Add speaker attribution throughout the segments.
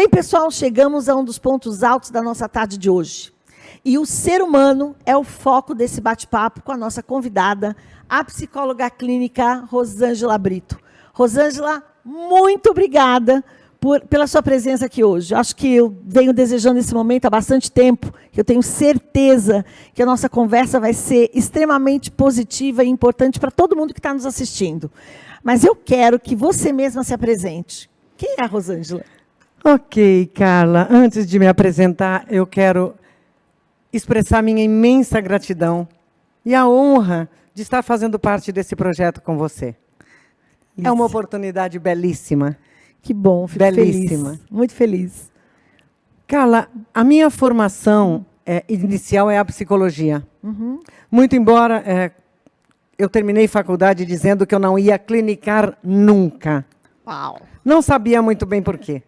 Speaker 1: Bem, pessoal, chegamos a um dos pontos altos da nossa tarde de hoje. E o ser humano é o foco desse bate-papo com a nossa convidada, a psicóloga clínica Rosângela Brito. Rosângela, muito obrigada pela sua presença aqui hoje. Acho que eu venho desejando esse momento há bastante tempo. Eu tenho certeza que a nossa conversa vai ser extremamente positiva e importante para todo mundo que está nos assistindo. Mas eu quero que você mesma se apresente. Quem é a Rosângela?
Speaker 2: Ok, Carla. Antes de me apresentar, eu quero expressar minha imensa gratidão e a honra de estar fazendo parte desse projeto com você.
Speaker 1: Isso.
Speaker 2: É uma oportunidade belíssima.
Speaker 1: Que bom, fico
Speaker 2: belíssima.
Speaker 1: Feliz, muito feliz.
Speaker 2: Carla, a minha formação inicial é a psicologia.
Speaker 1: Uhum.
Speaker 2: Muito embora eu terminei faculdade dizendo que eu não ia clinicar nunca.
Speaker 1: Uau.
Speaker 2: Não sabia muito bem por quê.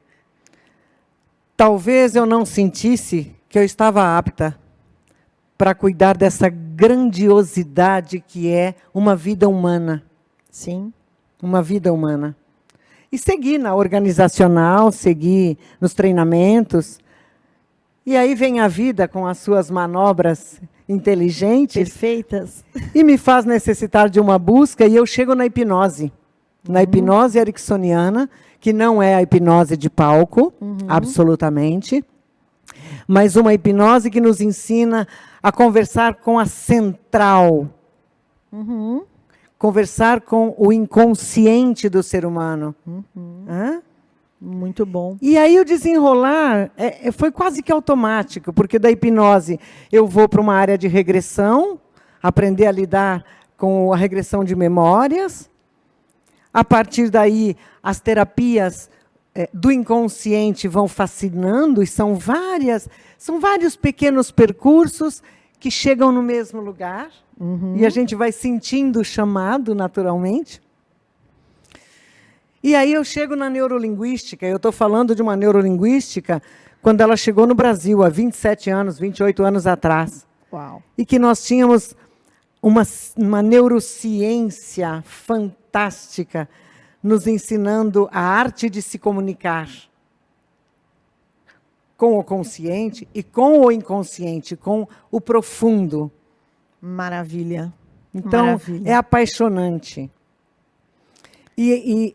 Speaker 2: Talvez eu não sentisse que eu estava apta para cuidar dessa grandiosidade que é uma vida humana.
Speaker 1: Sim.
Speaker 2: Uma vida humana. E segui na organizacional, segui nos treinamentos. E aí vem a vida com as suas manobras inteligentes.
Speaker 1: Perfeitas.
Speaker 2: E me faz necessitar de uma busca, e eu chego na hipnose. Na hipnose ericksoniana, que não é a hipnose de palco, absolutamente, mas uma hipnose que nos ensina a conversar com a central, conversar com o inconsciente do ser humano.
Speaker 1: Muito bom.
Speaker 2: E aí o desenrolar foi quase que automático, porque da hipnose eu vou para uma área de regressão, aprender a lidar com a regressão de memórias. A partir daí, as terapias do inconsciente vão fascinando, e são vários pequenos percursos que chegam no mesmo lugar, e a gente vai sentindo o chamado naturalmente. E aí eu chego na neurolinguística, eu estou falando de uma neurolinguística quando ela chegou no Brasil, há 27 anos, 28 anos atrás.
Speaker 1: Uau.
Speaker 2: E que nós tínhamos uma neurociência fantástica, nos ensinando a arte de se comunicar com o consciente e com o inconsciente, com o profundo.
Speaker 1: Maravilha.
Speaker 2: Então,
Speaker 1: Maravilha.
Speaker 2: é apaixonante. E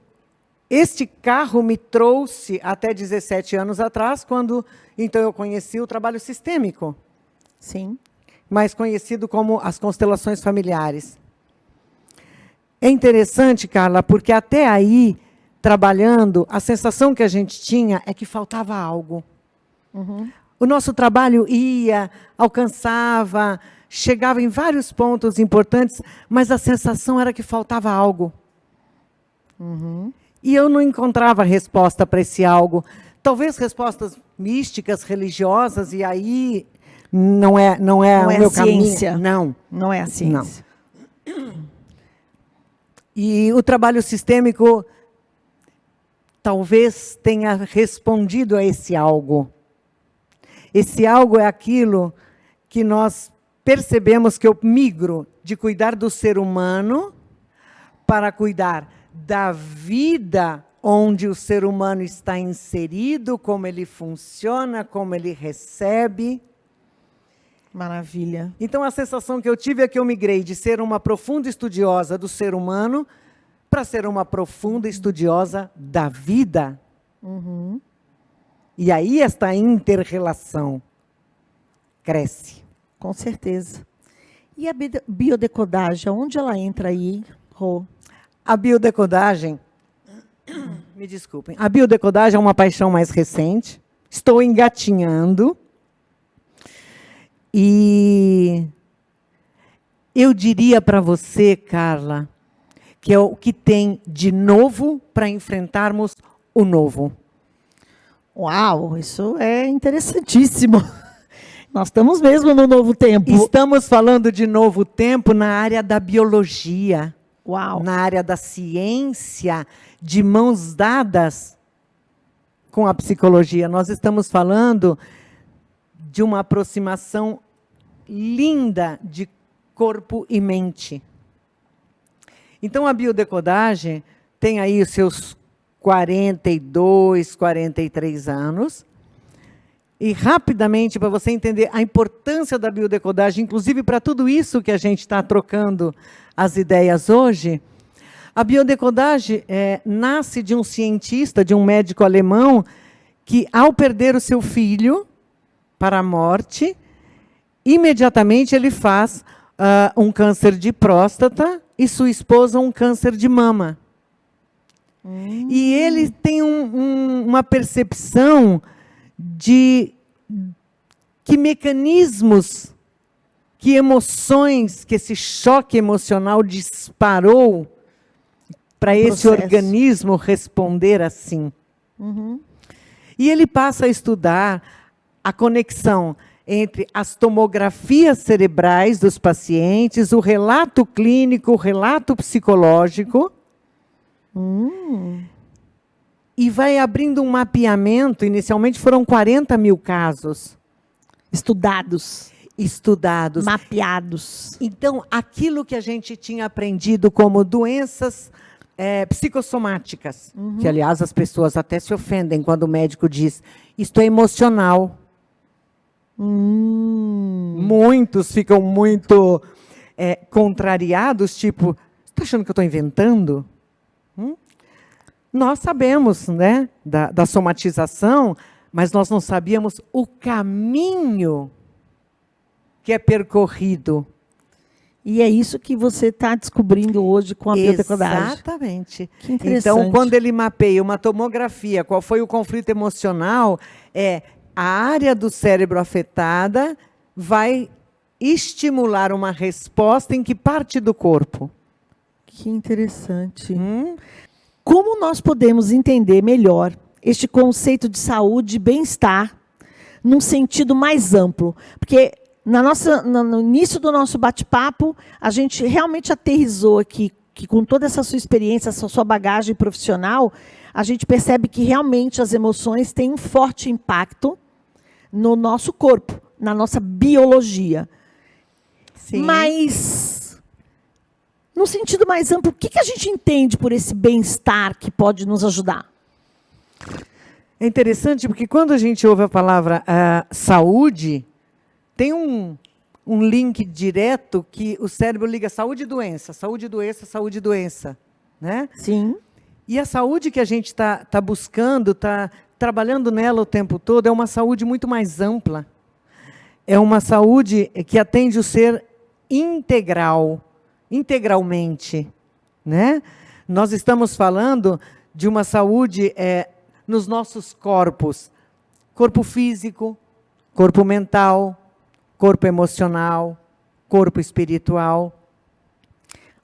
Speaker 2: este carro me trouxe até 17 anos atrás, quando então eu conheci o trabalho sistêmico.
Speaker 1: Sim.
Speaker 2: Mais conhecido como as constelações familiares. É interessante, Carla, porque até aí, trabalhando, a sensação que a gente tinha é que faltava algo. O nosso trabalho ia, alcançava, chegava em vários pontos importantes, mas a sensação era que faltava algo. E eu não encontrava resposta para esse algo. Talvez respostas místicas, religiosas, e aí não é o meu caminho.
Speaker 1: Não é a ciência.
Speaker 2: Não. E o trabalho sistêmico talvez tenha respondido a esse algo. Esse algo é aquilo que nós percebemos que eu migro de cuidar do ser humano para cuidar da vida onde o ser humano está inserido, como ele funciona, como ele recebe.
Speaker 1: Maravilha.
Speaker 2: Então, a sensação que eu tive é que eu migrei de ser uma profunda estudiosa do ser humano para ser uma profunda estudiosa da vida. E aí esta inter-relação cresce.
Speaker 1: Com certeza. E a biodecodagem, onde ela entra aí, Rô?
Speaker 2: A biodecodagem, me desculpem, a biodecodagem é uma paixão mais recente. Estou engatinhando. E eu diria para você, Carla, que é o que tem de novo para enfrentarmos o novo.
Speaker 1: Uau, isso é interessantíssimo. Nós estamos mesmo no novo tempo.
Speaker 2: Estamos falando de novo tempo na área da biologia.
Speaker 1: Uau.
Speaker 2: Na área da ciência, de mãos dadas com a psicologia. Nós estamos falando de uma aproximação linda de corpo e mente. Então, a biodecodagem tem aí os seus 42, 43 anos. E, rapidamente, para você entender a importância da biodecodagem, inclusive para tudo isso que a gente está trocando as ideias hoje, a biodecodagem nasce de um cientista, de um médico alemão, que, ao perder o seu filho para a morte, imediatamente ele faz um câncer de próstata e sua esposa um câncer de mama. E ele tem uma percepção de que mecanismos, que emoções, que esse choque emocional disparou para esse organismo responder assim. E ele passa a estudar a conexão entre as tomografias cerebrais dos pacientes, o relato clínico, o relato psicológico, e vai abrindo um mapeamento. Inicialmente foram 40 mil casos.
Speaker 1: Estudados. Mapeados.
Speaker 2: Então, aquilo que a gente tinha aprendido como doenças psicossomáticas, que, aliás, as pessoas até se ofendem quando o médico diz, isto é emocional. Muitos ficam muito contrariados, tipo, você está achando que eu estou inventando? Nós sabemos, né, da somatização, mas nós não sabíamos o caminho que é percorrido.
Speaker 1: E é isso que você está descobrindo hoje com a biodecodagem.
Speaker 2: Exatamente.
Speaker 1: Que interessante.
Speaker 2: Então, quando ele mapeia uma tomografia, qual foi o conflito emocional, a área do cérebro afetada vai estimular uma resposta em que parte do corpo.
Speaker 1: Que interessante. Como nós podemos entender melhor este conceito de saúde e bem-estar num sentido mais amplo? Porque no início do nosso bate-papo, a gente realmente aterrissou aqui, que com toda essa sua experiência, essa sua bagagem profissional, a gente percebe que realmente as emoções têm um forte impacto no nosso corpo, na nossa biologia.
Speaker 2: Sim.
Speaker 1: Mas, no sentido mais amplo, o que a gente entende por esse bem-estar que pode nos ajudar?
Speaker 2: É interessante, porque quando a gente ouve a palavra saúde, tem um link direto que o cérebro liga saúde e doença, saúde e doença, saúde e doença. Né?
Speaker 1: Sim.
Speaker 2: E a saúde que a gente está buscando, está trabalhando nela o tempo todo, é uma saúde muito mais ampla. É uma saúde que atende o ser integralmente. Né? Nós estamos falando de uma saúde nos nossos corpos. Corpo físico, corpo mental, corpo emocional, corpo espiritual.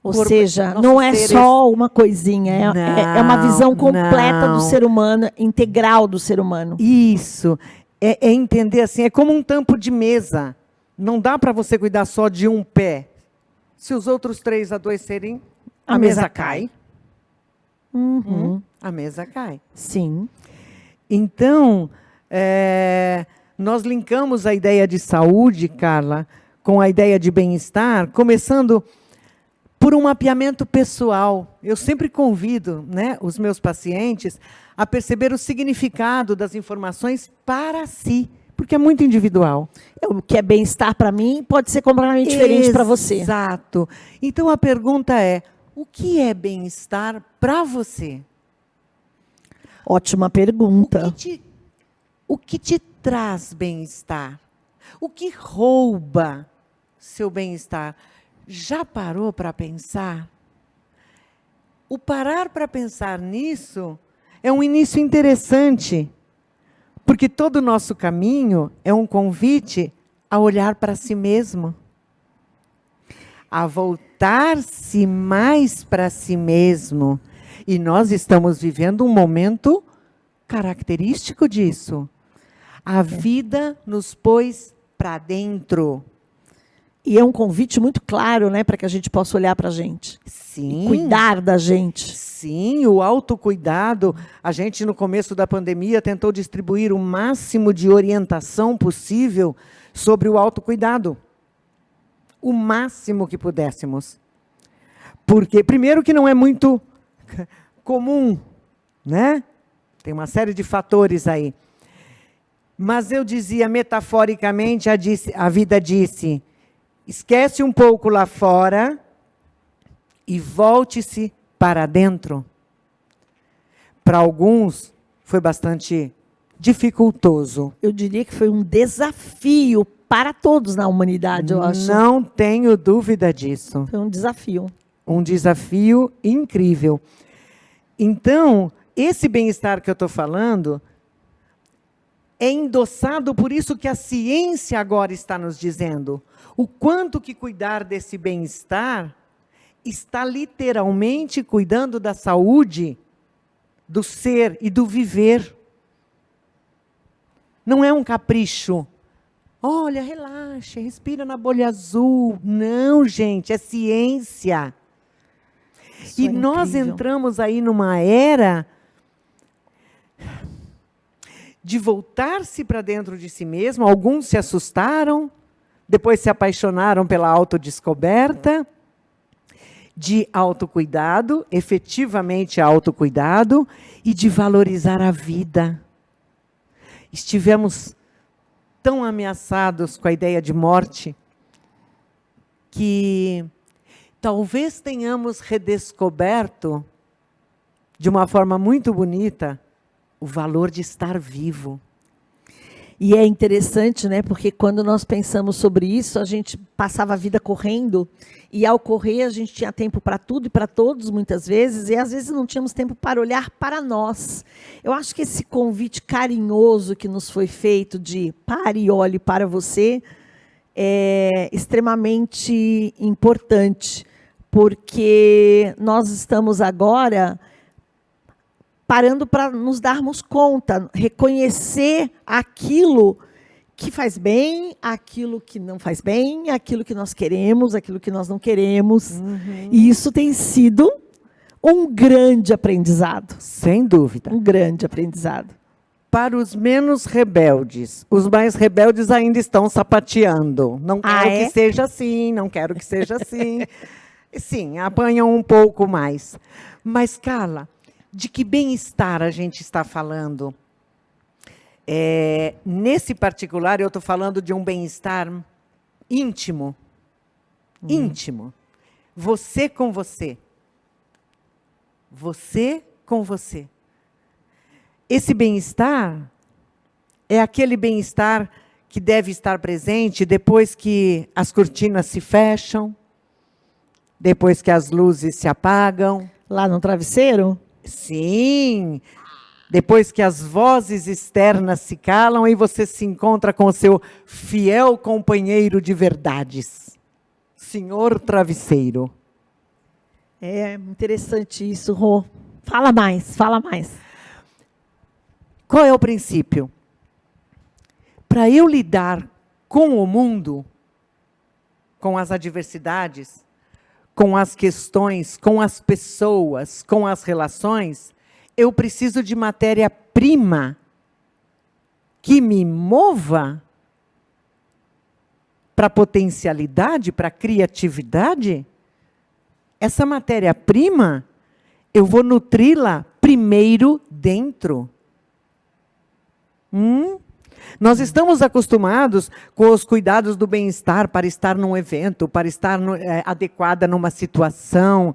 Speaker 1: Ou seja, não é só uma coisinha, é uma visão completa do ser humano, integral do ser humano.
Speaker 2: Isso. É entender assim, é como um tampo de mesa. Não dá para você cuidar só de um pé. Se os outros 3 adoecerem, a mesa cai. A mesa cai.
Speaker 1: Sim.
Speaker 2: Então, nós linkamos a ideia de saúde, Carla, com a ideia de bem-estar, começando por um mapeamento pessoal. Eu sempre convido, né, os meus pacientes a perceber o significado das informações para si, porque é muito individual.
Speaker 1: O que é bem-estar para mim pode ser completamente diferente para você.
Speaker 2: Exato. Então, a pergunta é, o que é bem-estar para você?
Speaker 1: Ótima pergunta.
Speaker 2: O que te traz bem-estar? O que rouba seu bem-estar? Já parou para pensar? O parar para pensar nisso é um início interessante, porque todo o nosso caminho é um convite a olhar para si mesmo, a voltar-se mais para si mesmo. E nós estamos vivendo um momento característico disso. A vida nos pôs para dentro.
Speaker 1: E é um convite muito claro, né, para que a gente possa olhar para a gente.
Speaker 2: Sim.
Speaker 1: E cuidar da gente.
Speaker 2: Sim, o autocuidado. A gente, no começo da pandemia, tentou distribuir o máximo de orientação possível sobre o autocuidado. O máximo que pudéssemos. Porque, primeiro, que não é muito comum né? Tem uma série de fatores aí. Mas eu dizia, metaforicamente, a vida disse, esquece um pouco lá fora e volte-se para dentro. Para alguns, foi bastante dificultoso.
Speaker 1: Eu diria que foi um desafio para todos na humanidade, eu acho.
Speaker 2: Não tenho dúvida disso.
Speaker 1: Foi um desafio.
Speaker 2: Um desafio incrível. Então, esse bem-estar que eu estou falando é endossado por isso que a ciência agora está nos dizendo. O quanto que cuidar desse bem-estar está literalmente cuidando da saúde, do ser e do viver. Não é um capricho. Olha, relaxa, respira na bolha azul. Não, gente, é ciência.
Speaker 1: Isso
Speaker 2: E
Speaker 1: é
Speaker 2: nós
Speaker 1: incrível.
Speaker 2: entramos aí numa era de voltar-se para dentro de si mesmo. Alguns se assustaram, depois se apaixonaram pela autodescoberta, de autocuidado, efetivamente autocuidado, e de valorizar a vida. Estivemos tão ameaçados com a ideia de morte, que talvez tenhamos redescoberto, de uma forma muito bonita, o valor de estar vivo.
Speaker 1: E é interessante, né? Porque quando nós pensamos sobre isso, a gente passava a vida correndo, e ao correr a gente tinha tempo para tudo e para todos, muitas vezes, e às vezes não tínhamos tempo para olhar para nós. Eu acho que esse convite carinhoso que nos foi feito de pare e olhe para você é extremamente importante, porque nós estamos agora parando para nos darmos conta, reconhecer aquilo que faz bem, aquilo que não faz bem, aquilo que nós queremos, aquilo que nós não queremos. E isso tem sido um grande aprendizado.
Speaker 2: Sem dúvida.
Speaker 1: Um grande aprendizado.
Speaker 2: Para os menos rebeldes, os mais rebeldes ainda estão sapateando. Não quero que seja assim, não quero que seja assim. Sim, apanham um pouco mais. Mas, Carla, de que bem-estar a gente está falando? Nesse particular, eu estou falando de um bem-estar íntimo. Íntimo. Você com você. Você com você. Esse bem-estar é aquele bem-estar que deve estar presente depois que as cortinas se fecham, depois que as luzes se apagam.
Speaker 1: Lá no travesseiro?
Speaker 2: Sim, depois que as vozes externas se calam e você se encontra com o seu fiel companheiro de verdades, Senhor Travesseiro.
Speaker 1: É interessante isso, Rô. Fala mais, fala mais.
Speaker 2: Qual é o princípio? Para eu lidar com o mundo, com as adversidades, com as questões, com as pessoas, com as relações, eu preciso de matéria-prima que me mova para a potencialidade, para a criatividade. Essa matéria-prima, eu vou nutri-la primeiro dentro. Nós estamos acostumados com os cuidados do bem-estar para estar num evento, para estar adequada numa situação.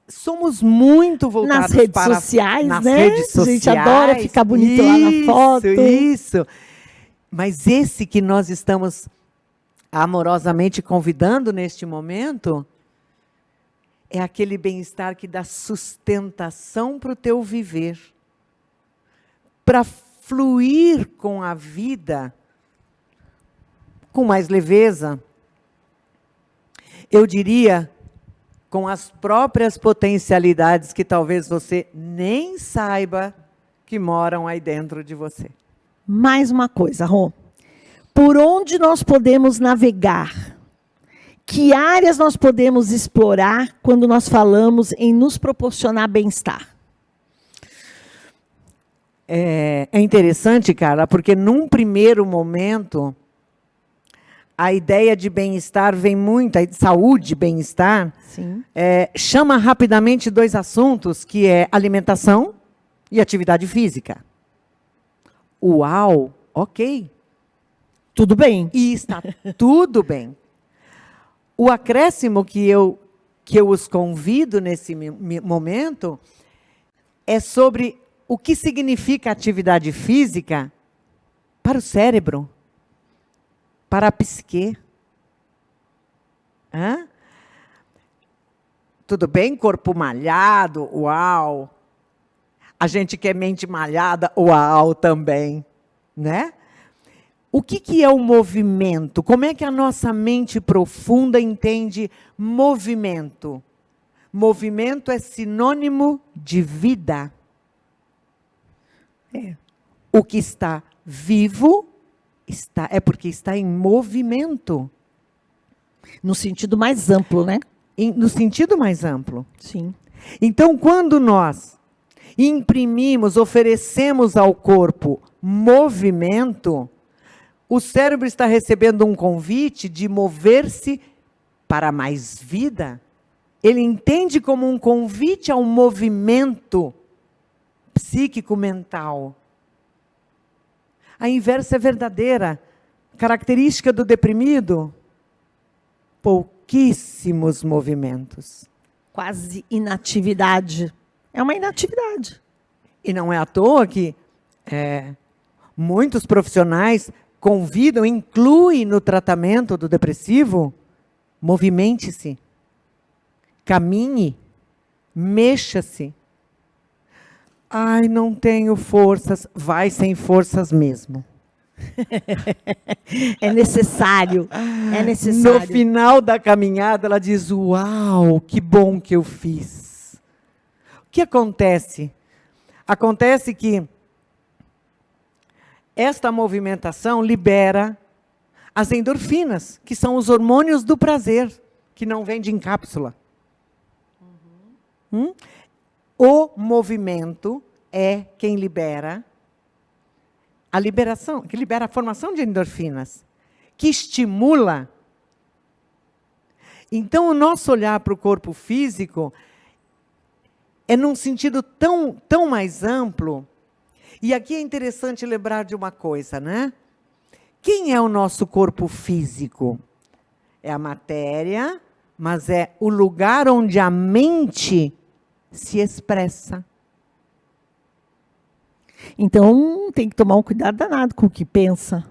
Speaker 2: Somos muito voltados
Speaker 1: nas redes
Speaker 2: para
Speaker 1: sociais,
Speaker 2: nas
Speaker 1: né?
Speaker 2: redes sociais.
Speaker 1: A gente adora ficar bonito lá na foto.
Speaker 2: Isso. Mas esse que nós estamos amorosamente convidando neste momento é aquele bem-estar que dá sustentação para o teu viver, para fluir com a vida com mais leveza, eu diria, com as próprias potencialidades que talvez você nem saiba que moram aí dentro de você.
Speaker 1: Mais uma coisa, Rô. Por onde nós podemos navegar? Que áreas nós podemos explorar quando nós falamos em nos proporcionar bem-estar?
Speaker 2: É interessante, Carla, porque num primeiro momento, a ideia de bem-estar vem muito, a saúde, bem-estar, chama rapidamente dois assuntos, que é alimentação E atividade física. Uau, ok.
Speaker 1: Tudo bem.
Speaker 2: E está tudo bem. O acréscimo que eu os convido nesse momento é sobre o que significa atividade física para o cérebro, para a psique. Hã? Tudo bem, corpo malhado, uau. A gente quer mente malhada, uau também, né? O que é o movimento? Como é que a nossa mente profunda entende movimento? Movimento é sinônimo de vida. O que está vivo é porque está em movimento.
Speaker 1: No sentido mais amplo, né?
Speaker 2: No sentido mais amplo.
Speaker 1: Sim.
Speaker 2: Então, quando nós imprimimos, oferecemos ao corpo movimento, o cérebro está recebendo um convite de mover-se para mais vida. Ele entende como um convite ao movimento psíquico mental. A inversa é verdadeira. Característica do deprimido: pouquíssimos movimentos.
Speaker 1: Quase inatividade. É uma inatividade.
Speaker 2: E não é à toa que muitos profissionais convidam, incluem no tratamento do depressivo: movimente-se, caminhe, mexa-se. Ai, não tenho forças. Vai sem forças mesmo.
Speaker 1: É necessário. É necessário.
Speaker 2: No final da caminhada, ela diz: uau, que bom que eu fiz. O que acontece? Acontece que esta movimentação libera as endorfinas, que são os hormônios do prazer, que não vêm em cápsula. O movimento é quem libera a liberação, que libera a formação de endorfinas, que estimula. Então, o nosso olhar para o corpo físico é num sentido tão mais amplo. E aqui é interessante lembrar de uma coisa, né? Quem é o nosso corpo físico? É a matéria, mas é o lugar onde a mente se expressa.
Speaker 1: Então, tem que tomar um cuidado danado com o que pensa.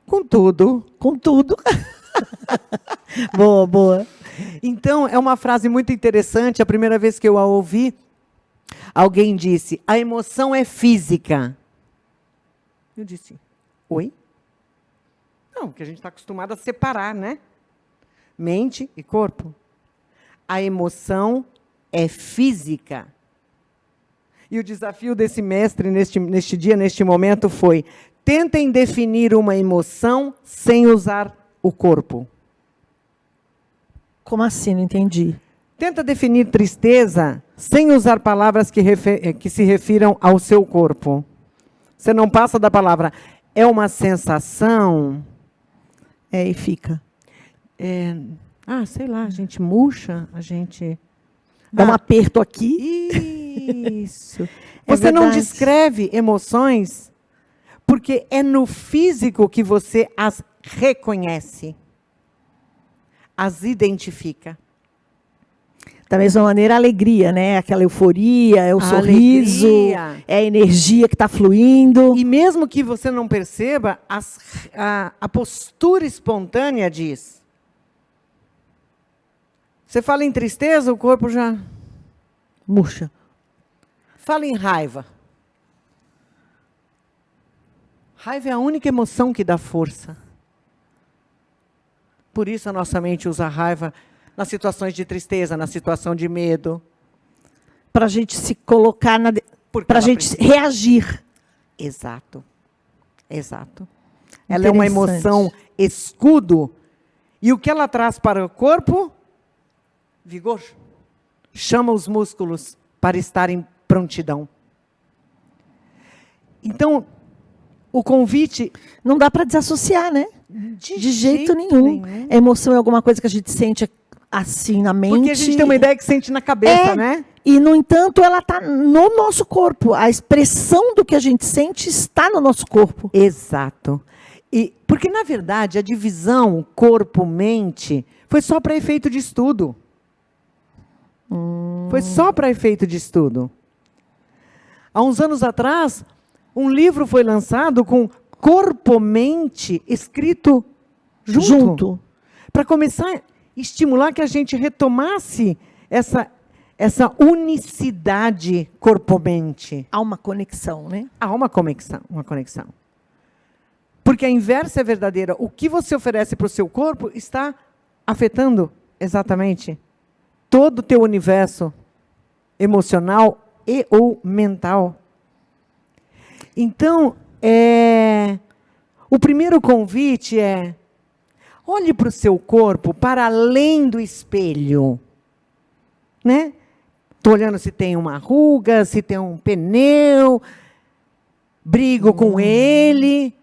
Speaker 2: Com tudo.
Speaker 1: Com tudo. Boa, boa.
Speaker 2: Então, é uma frase muito interessante. A primeira vez que eu a ouvi, alguém disse: a emoção é física. Eu disse: oi? Não, porque a gente está acostumado a separar, né? Mente e corpo. A emoção é física. E o desafio desse mestre neste dia, neste momento, foi: tentem definir uma emoção sem usar o corpo.
Speaker 1: Como assim? Não entendi.
Speaker 2: Tenta definir tristeza sem usar palavras que se refiram ao seu corpo. Você não passa da palavra é uma sensação.
Speaker 1: E fica.
Speaker 2: Sei lá, a gente murcha, a gente...
Speaker 1: Dá um aperto aqui.
Speaker 2: Isso. Você não descreve emoções porque é no físico que você as reconhece, as identifica.
Speaker 1: Da mesma maneira, a alegria, né? Aquela euforia, é o sorriso,
Speaker 2: alegria.
Speaker 1: É a energia que está fluindo.
Speaker 2: E mesmo que você não perceba, a postura espontânea diz. Você fala em tristeza, o corpo já...
Speaker 1: murcha.
Speaker 2: Fala em raiva. Raiva é a única emoção que dá força. Por isso a nossa mente usa a raiva nas situações de tristeza, na situação de medo.
Speaker 1: Para a gente se colocar, para a gente reagir.
Speaker 2: Exato. Exato. Ela é uma emoção escudo. E o que ela traz para o corpo? Vigor. Chama os músculos para estar em prontidão. Então, o convite...
Speaker 1: Não dá para desassociar, né? De jeito nenhum. A emoção é alguma coisa que a gente sente assim na mente.
Speaker 2: Porque a gente tem uma ideia que sente na cabeça, né?
Speaker 1: E, no entanto, ela está no nosso corpo. A expressão do que a gente sente está no nosso corpo.
Speaker 2: Exato. E, porque, na verdade, a divisão corpo-mente foi só para efeito de estudo. Foi só para efeito de estudo. Há uns anos atrás, um livro foi lançado com corpo-mente escrito junto. Para começar a estimular que a gente retomasse essa unicidade corpo-mente.
Speaker 1: Há uma conexão, né?
Speaker 2: Há uma conexão. Porque a inversa é verdadeira. O que você oferece para o seu corpo está afetando exatamente todo o teu universo emocional e ou mental. Então, o primeiro convite é: olhe para o seu corpo para além do espelho. Né? Estou olhando se tem uma ruga, se tem um pneu, brigo com ele.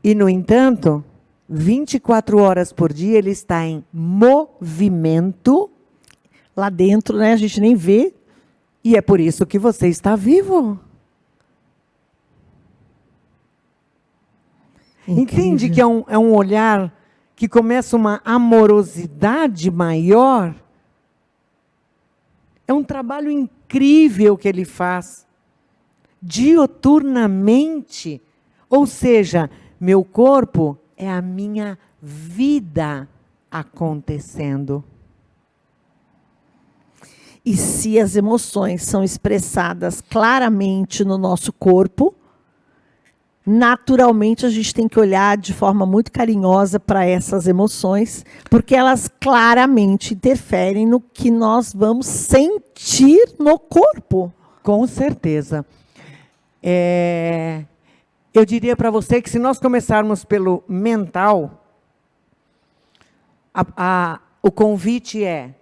Speaker 2: E, no entanto, 24 horas por dia ele está em movimento.
Speaker 1: Lá dentro, né? A gente nem vê.
Speaker 2: E é por isso que você está vivo. Entende que é um olhar que começa uma amorosidade maior? É um trabalho incrível que ele faz, dioturnamente. Ou seja, meu corpo é a minha vida acontecendo.
Speaker 1: E se as emoções são expressadas claramente no nosso corpo, naturalmente a gente tem que olhar de forma muito carinhosa para essas emoções, porque elas claramente interferem no que nós vamos sentir no corpo.
Speaker 2: Com certeza. Eu diria para você que se nós começarmos pelo mental, o convite é: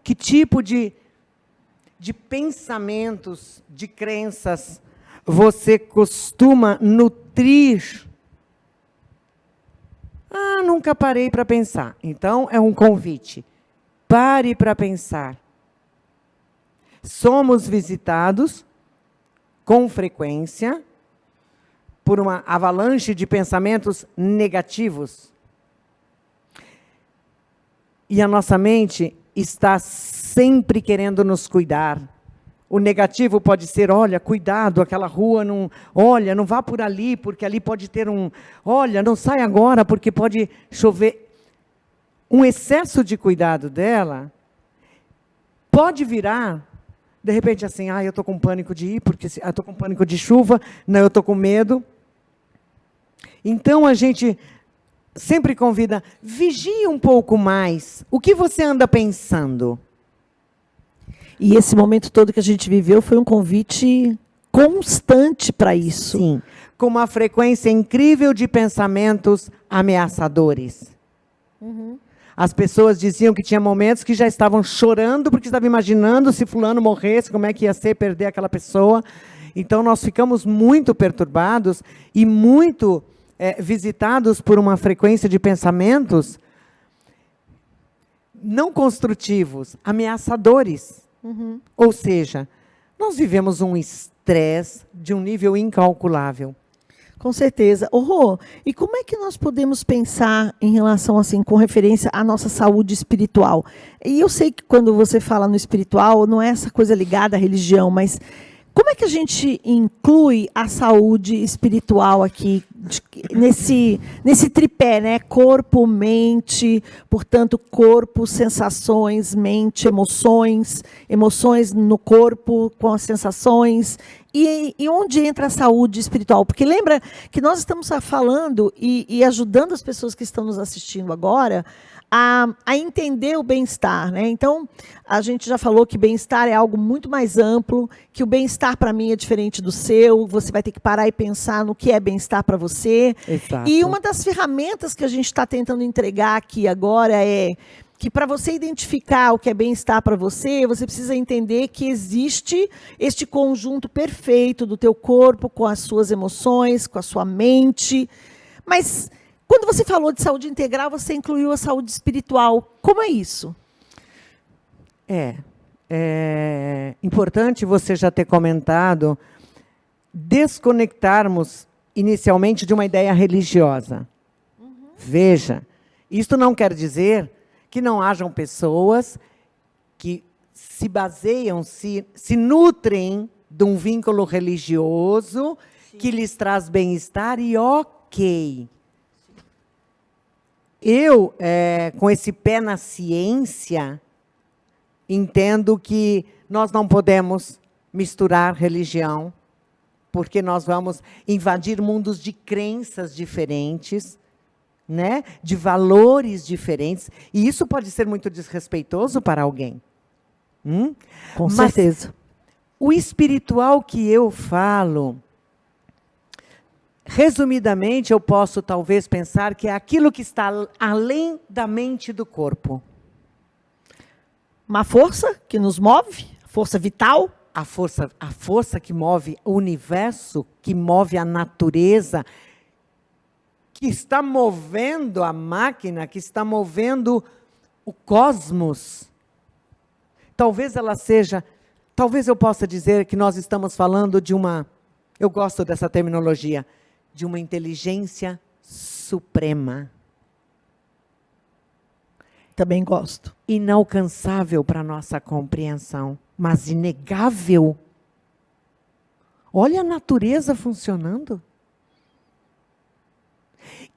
Speaker 2: que tipo de pensamentos, de crenças você costuma nutrir? Nunca parei para pensar. Então, é um convite. Pare para pensar. Somos visitados com frequência por uma avalanche de pensamentos negativos. E a nossa mente está sempre querendo nos cuidar. O negativo pode ser: olha, cuidado, aquela rua, não vá por ali, porque ali pode ter olha, não sai agora, porque pode chover. Um excesso de cuidado dela pode virar, de repente, assim: eu estou com pânico de ir, porque eu estou com pânico de chuva, não, eu estou com medo. Então, a gente sempre convida: vigie um pouco mais. O que você anda pensando?
Speaker 1: E esse momento todo que a gente viveu foi um convite constante para isso.
Speaker 2: Sim, com uma frequência incrível de pensamentos ameaçadores. As pessoas diziam que tinha momentos que já estavam chorando porque estavam imaginando se fulano morresse, como é que ia ser perder aquela pessoa. Então, nós ficamos muito perturbados e muito visitados por uma frequência de pensamentos não construtivos, ameaçadores. Ou seja, nós vivemos um estresse de um nível incalculável.
Speaker 1: Com certeza. Rô, e como é que nós podemos pensar em relação, assim, com referência à nossa saúde espiritual? E eu sei que quando você fala no espiritual, não é essa coisa ligada à religião, mas como é que a gente inclui a saúde espiritual aqui, nesse tripé, né? Corpo, mente, portanto, corpo, sensações, mente, emoções no corpo, com as sensações. E onde entra a saúde espiritual? Porque lembra que nós estamos falando e ajudando as pessoas que estão nos assistindo agora a entender o bem-estar, né? Então, a gente já falou que bem-estar é algo muito mais amplo, que o bem-estar para mim é diferente do seu, você vai ter que parar e pensar no que é bem-estar para você.
Speaker 2: Exato.
Speaker 1: E uma das ferramentas que a gente está tentando entregar aqui agora é que para você identificar o que é bem-estar para você, você precisa entender que existe este conjunto perfeito do teu corpo com as suas emoções, com a sua mente. Mas quando você falou de saúde integral, você incluiu a saúde espiritual. Como é isso?
Speaker 2: É importante você já ter comentado, desconectarmos inicialmente de uma ideia religiosa. Veja, isto não quer dizer que não hajam pessoas que se baseiam, se nutrem de um vínculo religioso que lhes traz bem-estar e ok. Eu, com esse pé na ciência, entendo que nós não podemos misturar religião, porque nós vamos invadir mundos de crenças diferentes, né? De valores diferentes, e isso pode ser muito desrespeitoso para alguém.
Speaker 1: Com certeza.
Speaker 2: O espiritual que eu falo, resumidamente, eu posso talvez pensar que é aquilo que está além da mente e do corpo.
Speaker 1: Uma força que nos move, força vital.
Speaker 2: A força que move o universo, que move a natureza, que está movendo a máquina, que está movendo o cosmos. Talvez ela seja, talvez eu possa dizer que nós estamos falando de uma, eu gosto dessa terminologia, de uma inteligência suprema.
Speaker 1: Também gosto.
Speaker 2: Inalcançável para a nossa compreensão, mas inegável. Olha a natureza funcionando.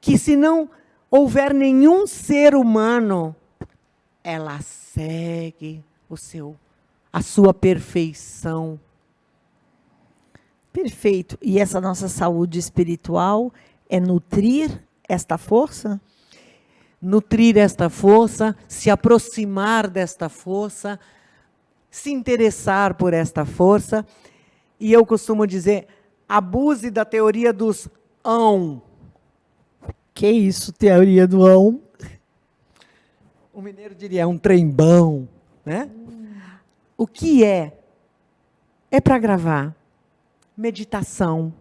Speaker 2: Que se não houver nenhum ser humano, ela segue a sua perfeição.
Speaker 1: Perfeito. E essa nossa saúde espiritual é nutrir esta força?
Speaker 2: Nutrir esta força, se aproximar desta força, se interessar por esta força. E eu costumo dizer, abuse da teoria dos ão.
Speaker 1: Que isso, teoria do ão?
Speaker 2: O mineiro diria, é um trembão, né? O que é? É para gravar. Meditação.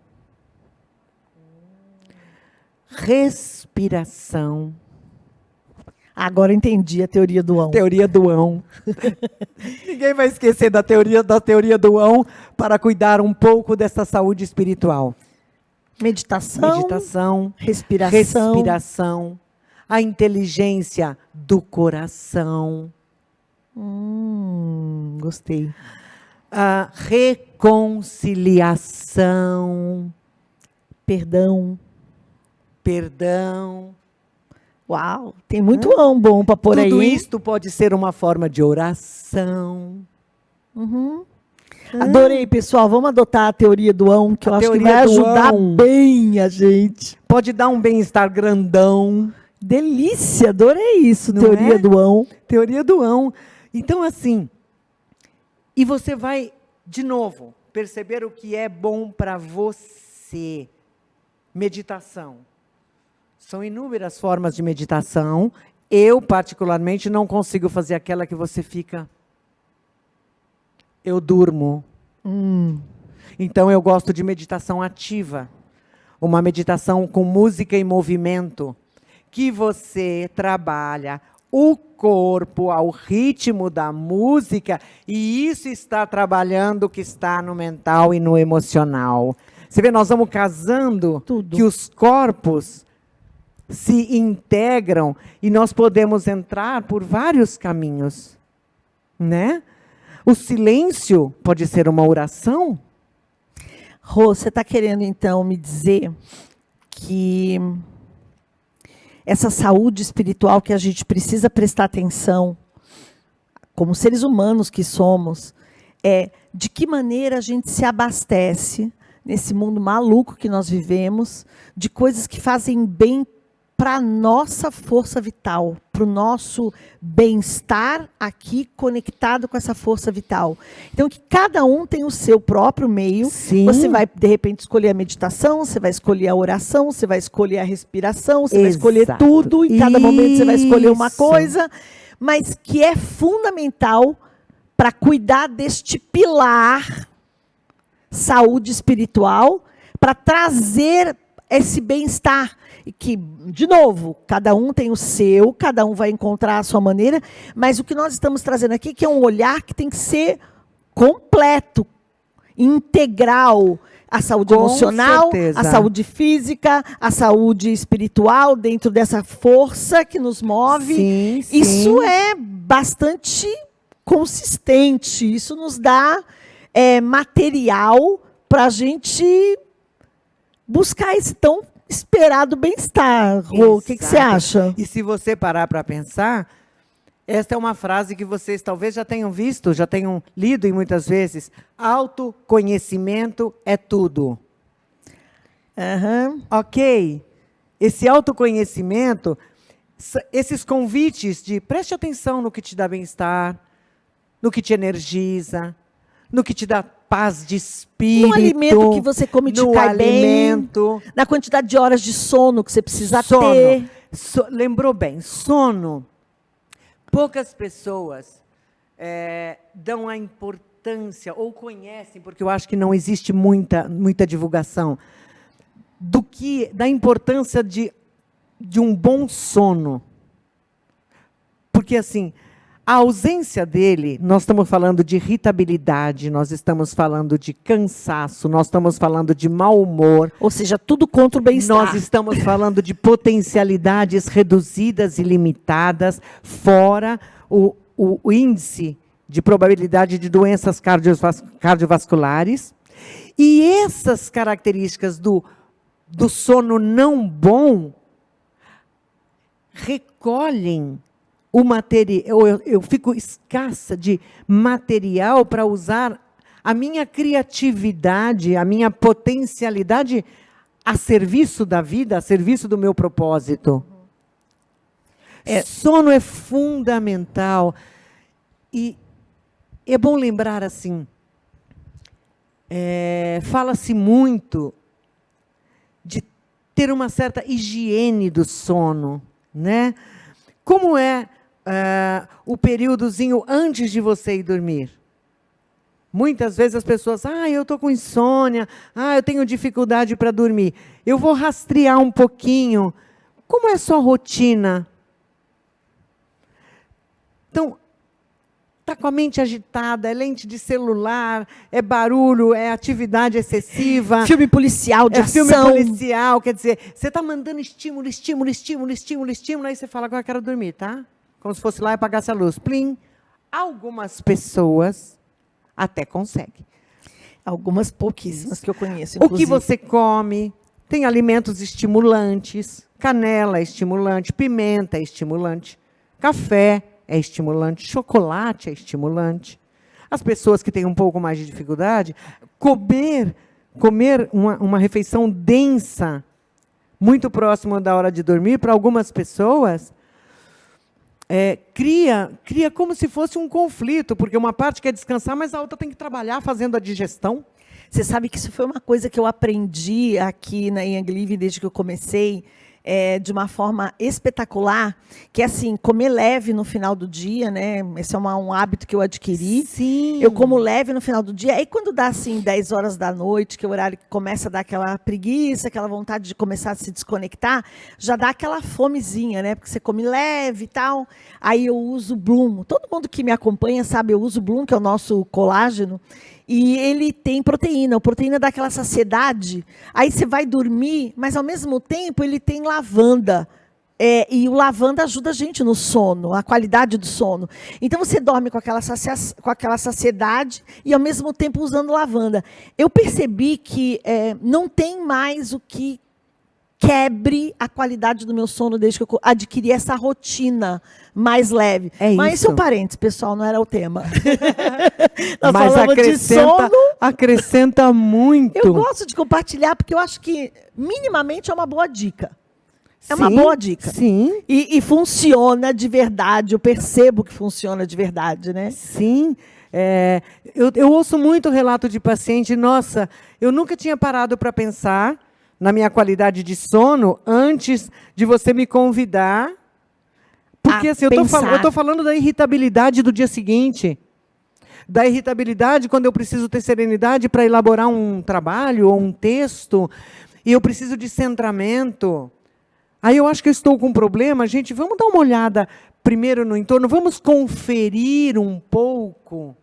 Speaker 2: Respiração.
Speaker 1: Agora entendi a teoria do ão.
Speaker 2: Teoria do ão. Ninguém vai esquecer da teoria do ão para cuidar um pouco dessa saúde espiritual. Meditação, respiração, a inteligência do coração.
Speaker 1: Gostei.
Speaker 2: A reconciliação.
Speaker 1: Perdão. Uau, tem muito ão bom para pôr aí.
Speaker 2: Tudo isto pode ser uma forma de oração.
Speaker 1: Adorei, pessoal. Vamos adotar a teoria do ão, que eu acho que vai ajudar bem a gente.
Speaker 2: Pode dar um bem-estar grandão.
Speaker 1: Delícia, adorei isso, teoria do ão.
Speaker 2: Teoria do ão. Então, assim, e você vai, de novo, perceber o que é bom para você. Meditação. São inúmeras formas de meditação. Eu, particularmente, não consigo fazer aquela que você fica... Eu durmo. Então, eu gosto de meditação ativa. Uma meditação com música e movimento. Que você trabalha o corpo ao ritmo da música. E isso está trabalhando o que está no mental e no emocional. Você vê, nós vamos casando
Speaker 1: tudo.
Speaker 2: Que os corpos se integram e nós podemos entrar por vários caminhos, né? O silêncio pode ser uma oração?
Speaker 1: Rô, você está querendo, então, me dizer que essa saúde espiritual que a gente precisa prestar atenção, como seres humanos que somos, de que maneira a gente se abastece nesse mundo maluco que nós vivemos, de coisas que fazem bem para a nossa força vital, para o nosso bem-estar aqui conectado com essa força vital. Então, que cada um tem o seu próprio meio.
Speaker 2: Sim.
Speaker 1: Você vai, de repente, escolher a meditação, você vai escolher a oração, você vai escolher a respiração, você vai escolher tudo, e cada momento você vai escolher uma coisa, mas que é fundamental para cuidar deste pilar saúde espiritual, para trazer esse bem-estar. E que, de novo, cada um tem o seu, cada um vai encontrar a sua maneira, mas o que nós estamos trazendo aqui que é um olhar que tem que ser completo, integral. A saúde emocional, a saúde física, a saúde espiritual, dentro dessa força que nos move.
Speaker 2: Sim, sim.
Speaker 1: Isso é bastante consistente. Isso nos dá material para a gente buscar esse tão esperado bem-estar. Rô, o que você acha?
Speaker 2: E se você parar para pensar, esta é uma frase que vocês talvez já tenham visto, já tenham lido e muitas vezes. Autoconhecimento é tudo.
Speaker 1: Uhum.
Speaker 2: Ok? Esse autoconhecimento, esses convites de preste atenção no que te dá bem-estar, no que te energiza, no que te dá paz de espírito.
Speaker 1: No alimento que você come te cai
Speaker 2: alimento,
Speaker 1: bem. Na quantidade de horas de sono que você precisa
Speaker 2: sono.
Speaker 1: ter.
Speaker 2: Lembrou bem, sono. Poucas pessoas dão a importância, ou conhecem, porque eu acho que não existe muita divulgação, da importância de um bom sono. Porque, assim, a ausência dele, nós estamos falando de irritabilidade, nós estamos falando de cansaço, nós estamos falando de mau humor.
Speaker 1: Ou seja, tudo contra o bem-estar.
Speaker 2: Nós estamos falando de potencialidades reduzidas e limitadas, fora o índice de probabilidade de doenças cardiovasculares. E essas características do sono não bom recolhem o material. Eu fico escassa de material para usar a minha criatividade, a minha potencialidade a serviço da vida, a serviço do meu propósito. Sono é fundamental. E é bom lembrar assim, fala-se muito de ter uma certa higiene do sono, né? Como é o períodozinho antes de você ir dormir? Muitas vezes as pessoas, eu estou com insônia, eu tenho dificuldade para dormir. Eu vou rastrear um pouquinho. Como é a sua rotina? Então, está com a mente agitada, é lente de celular, é barulho, é atividade excessiva.
Speaker 1: Filme policial de ação.
Speaker 2: Filme policial, quer dizer, você está mandando estímulo, aí você fala, agora eu quero dormir, tá? Como se fosse lá e apagasse a luz. Plim. Algumas pessoas até conseguem.
Speaker 1: Algumas pouquíssimas que eu conheço, inclusive.
Speaker 2: O que você come, tem alimentos estimulantes, canela é estimulante, pimenta é estimulante, café é estimulante, chocolate é estimulante. As pessoas que têm um pouco mais de dificuldade, comer uma refeição densa, muito próximo da hora de dormir, para algumas pessoas, cria como se fosse um conflito, porque uma parte quer descansar, mas a outra tem que trabalhar fazendo a digestão.
Speaker 1: Você sabe que isso foi uma coisa que eu aprendi aqui na Young Living desde que eu comecei, de uma forma espetacular, que é assim, comer leve no final do dia, né? Esse é um hábito que eu adquiri.
Speaker 2: Sim.
Speaker 1: Eu como leve no final do dia. Aí quando dá assim 10 horas da noite, que é o horário que começa a dar aquela preguiça, aquela vontade de começar a se desconectar, já dá aquela fomezinha, né? Porque você come leve e tal. Aí eu uso Bloom. Todo mundo que me acompanha sabe, eu uso Bloom, que é o nosso colágeno. E ele tem proteína. A proteína dá aquela saciedade. Aí você vai dormir, mas ao mesmo tempo ele tem lavanda. E o lavanda ajuda a gente no sono, a qualidade do sono. Então você dorme com aquela saciedade e ao mesmo tempo usando lavanda. Eu percebi que não tem mais o que quebre a qualidade do meu sono desde que eu adquiri essa rotina mais leve. Mas isso é um parênteses, pessoal, não era o tema. Nós
Speaker 2: mas
Speaker 1: falamos de sono.
Speaker 2: Acrescenta muito.
Speaker 1: Eu gosto de compartilhar porque eu acho que minimamente é uma boa dica. É uma boa dica.
Speaker 2: Sim.
Speaker 1: E funciona de verdade. Eu percebo que funciona de verdade, né?
Speaker 2: Sim. Eu ouço muito relato de paciente. Nossa, eu nunca tinha parado para pensar na minha qualidade de sono antes de você me convidar. Porque assim, eu estou falando da irritabilidade do dia seguinte. Da irritabilidade quando eu preciso ter serenidade para elaborar um trabalho ou um texto. e eu preciso de centramento. Aí eu acho que eu estou com um problema. Gente, vamos dar uma olhada primeiro no entorno, vamos conferir um pouco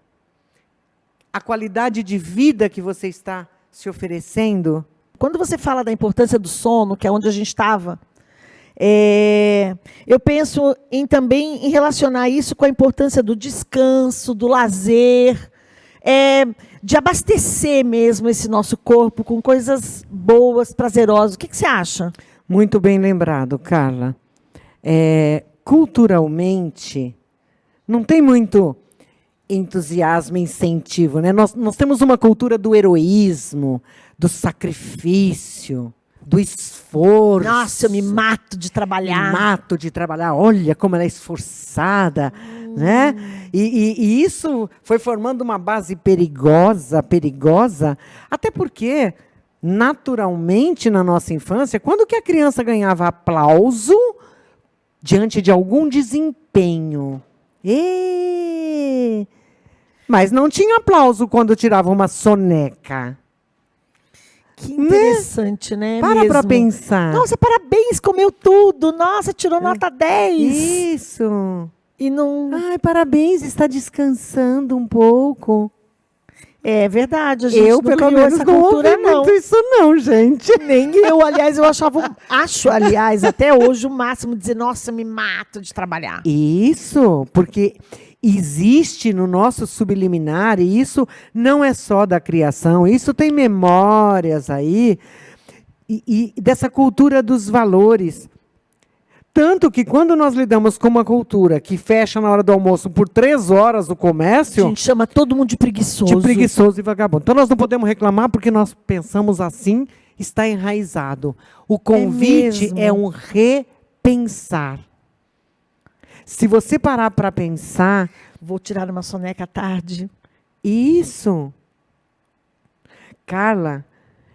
Speaker 2: a qualidade de vida que você está se oferecendo.
Speaker 1: Quando você fala da importância do sono, que é onde a gente estava, eu penso também em relacionar isso com a importância do descanso, do lazer, de abastecer mesmo esse nosso corpo com coisas boas, prazerosas. O que você acha?
Speaker 2: Muito bem lembrado, Carla. Culturalmente, não tem muito entusiasmo e incentivo, né? Nós temos uma cultura do heroísmo, do sacrifício, do esforço.
Speaker 1: Nossa, eu me mato de trabalhar.
Speaker 2: Olha como ela é esforçada, né? E isso foi formando uma base perigosa, até porque, naturalmente, na nossa infância, quando que a criança ganhava aplauso diante de algum desempenho? Mas não tinha aplauso quando tirava uma soneca.
Speaker 1: Que interessante, né?
Speaker 2: Para pensar.
Speaker 1: Nossa, parabéns, comeu tudo. Nossa, tirou nota 10.
Speaker 2: Isso.
Speaker 1: E não...
Speaker 2: Ai, parabéns, está descansando um pouco.
Speaker 1: É verdade, a gente
Speaker 2: eu, pelo menos, não ouvi muito isso não, gente.
Speaker 1: Nem eu, aliás, acho, aliás, até hoje o máximo dizer, nossa, me mato de trabalhar.
Speaker 2: Isso, porque existe no nosso subliminar, e isso não é só da criação, isso tem memórias aí, e dessa cultura dos valores. Tanto que quando nós lidamos com uma cultura que fecha na hora do almoço por 3 horas no comércio...
Speaker 1: A gente chama todo mundo de preguiçoso.
Speaker 2: De preguiçoso e vagabundo. Então nós não podemos reclamar porque nós pensamos assim, está enraizado. O convite é um repensar. Se você parar para pensar...
Speaker 1: Vou tirar uma soneca à tarde.
Speaker 2: Isso. Carla,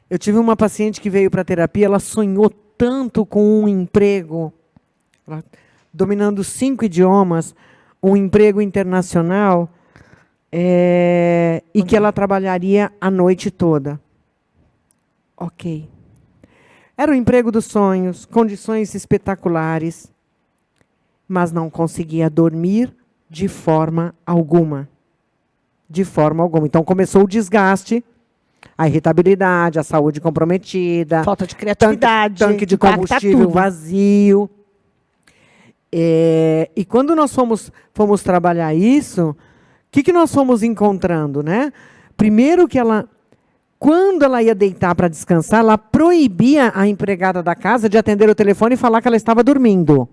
Speaker 2: eu tive uma paciente que veio para a terapia, ela sonhou tanto com um emprego... dominando 5 idiomas, um emprego internacional, e que ela trabalharia a noite toda. Ok. Era o emprego dos sonhos, condições espetaculares, mas não conseguia dormir de forma alguma. De forma alguma. Então, começou o desgaste, a irritabilidade, a saúde comprometida,
Speaker 1: falta de criatividade,
Speaker 2: tanque de combustível vazio. E quando nós fomos trabalhar isso, o que nós fomos encontrando, né? Primeiro que quando ela ia deitar para descansar, ela proibia a empregada da casa de atender o telefone e falar que ela estava dormindo.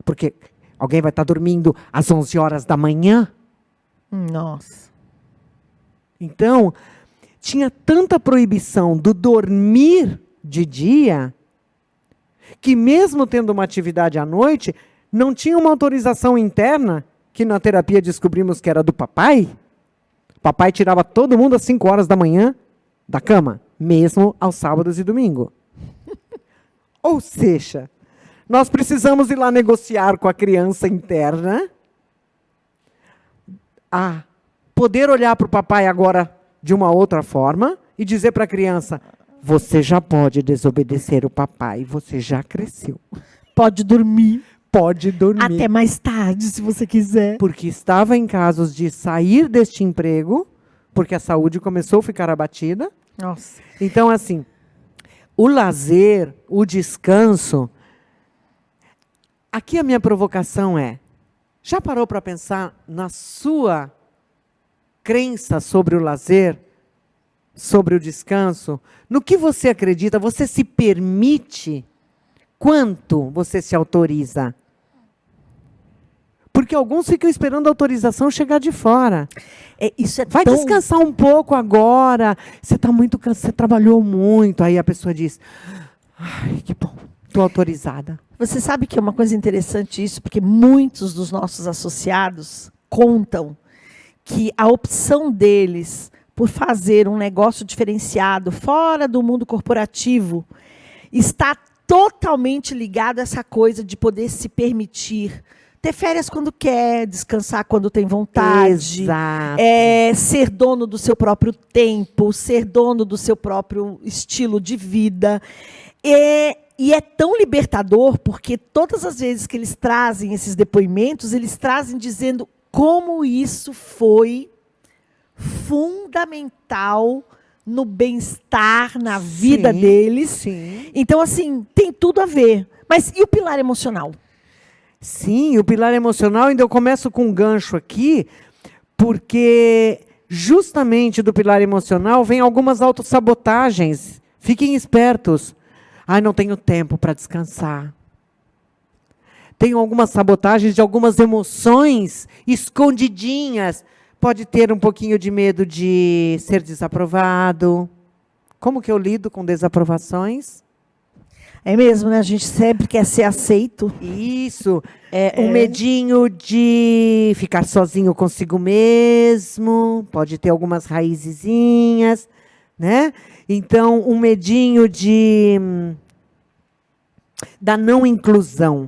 Speaker 2: Porque alguém vai estar dormindo às 11 horas da manhã?
Speaker 1: Nossa.
Speaker 2: Então, tinha tanta proibição do dormir de dia, que mesmo tendo uma atividade à noite, não tinha uma autorização interna, que na terapia descobrimos que era do papai. O papai tirava todo mundo às 5 horas da manhã da cama, mesmo aos sábados e domingo. Ou seja, nós precisamos ir lá negociar com a criança interna, a poder olhar para o papai agora de uma outra forma e dizer para a criança, você já pode desobedecer o papai, você já cresceu.
Speaker 1: Pode dormir.
Speaker 2: Pode dormir.
Speaker 1: Até mais tarde, se você quiser.
Speaker 2: Porque estava em casos de sair deste emprego, porque a saúde começou a ficar abatida.
Speaker 1: Nossa.
Speaker 2: Então, assim, o lazer, o descanso... Aqui a minha provocação já parou para pensar na sua crença sobre o lazer, sobre o descanso? No que você acredita? Você se permite? Quanto você se autoriza? Porque alguns ficam esperando a autorização chegar de fora. Vai descansar um pouco agora. Você está muito cansado, você trabalhou muito. Aí a pessoa diz, ai, que bom, estou autorizada.
Speaker 1: Você sabe que é uma coisa interessante isso, porque muitos dos nossos associados contam que a opção deles por fazer um negócio diferenciado fora do mundo corporativo está totalmente ligado a essa coisa de poder se permitir ter férias quando quer, descansar quando tem vontade.
Speaker 2: Exato.
Speaker 1: Ser dono do seu próprio tempo, ser dono do seu próprio estilo de vida. E é tão libertador, porque todas as vezes que eles trazem esses depoimentos, eles trazem dizendo como isso foi fundamental no bem-estar, na vida deles.
Speaker 2: Sim.
Speaker 1: Então, assim, tem tudo a ver. Mas e o pilar emocional?
Speaker 2: Sim, o pilar emocional, ainda eu começo com um gancho aqui, porque justamente do pilar emocional vem algumas autossabotagens. Fiquem espertos. Ai, não tenho tempo para descansar. Tenho algumas sabotagens de algumas emoções escondidinhas. Pode ter um pouquinho de medo de ser desaprovado. Como que eu lido com desaprovações?
Speaker 1: É mesmo, né? A gente sempre quer ser aceito.
Speaker 2: Isso. Um medinho de ficar sozinho consigo mesmo. Pode ter algumas raizezinhas, né? Então, um medinho da não inclusão.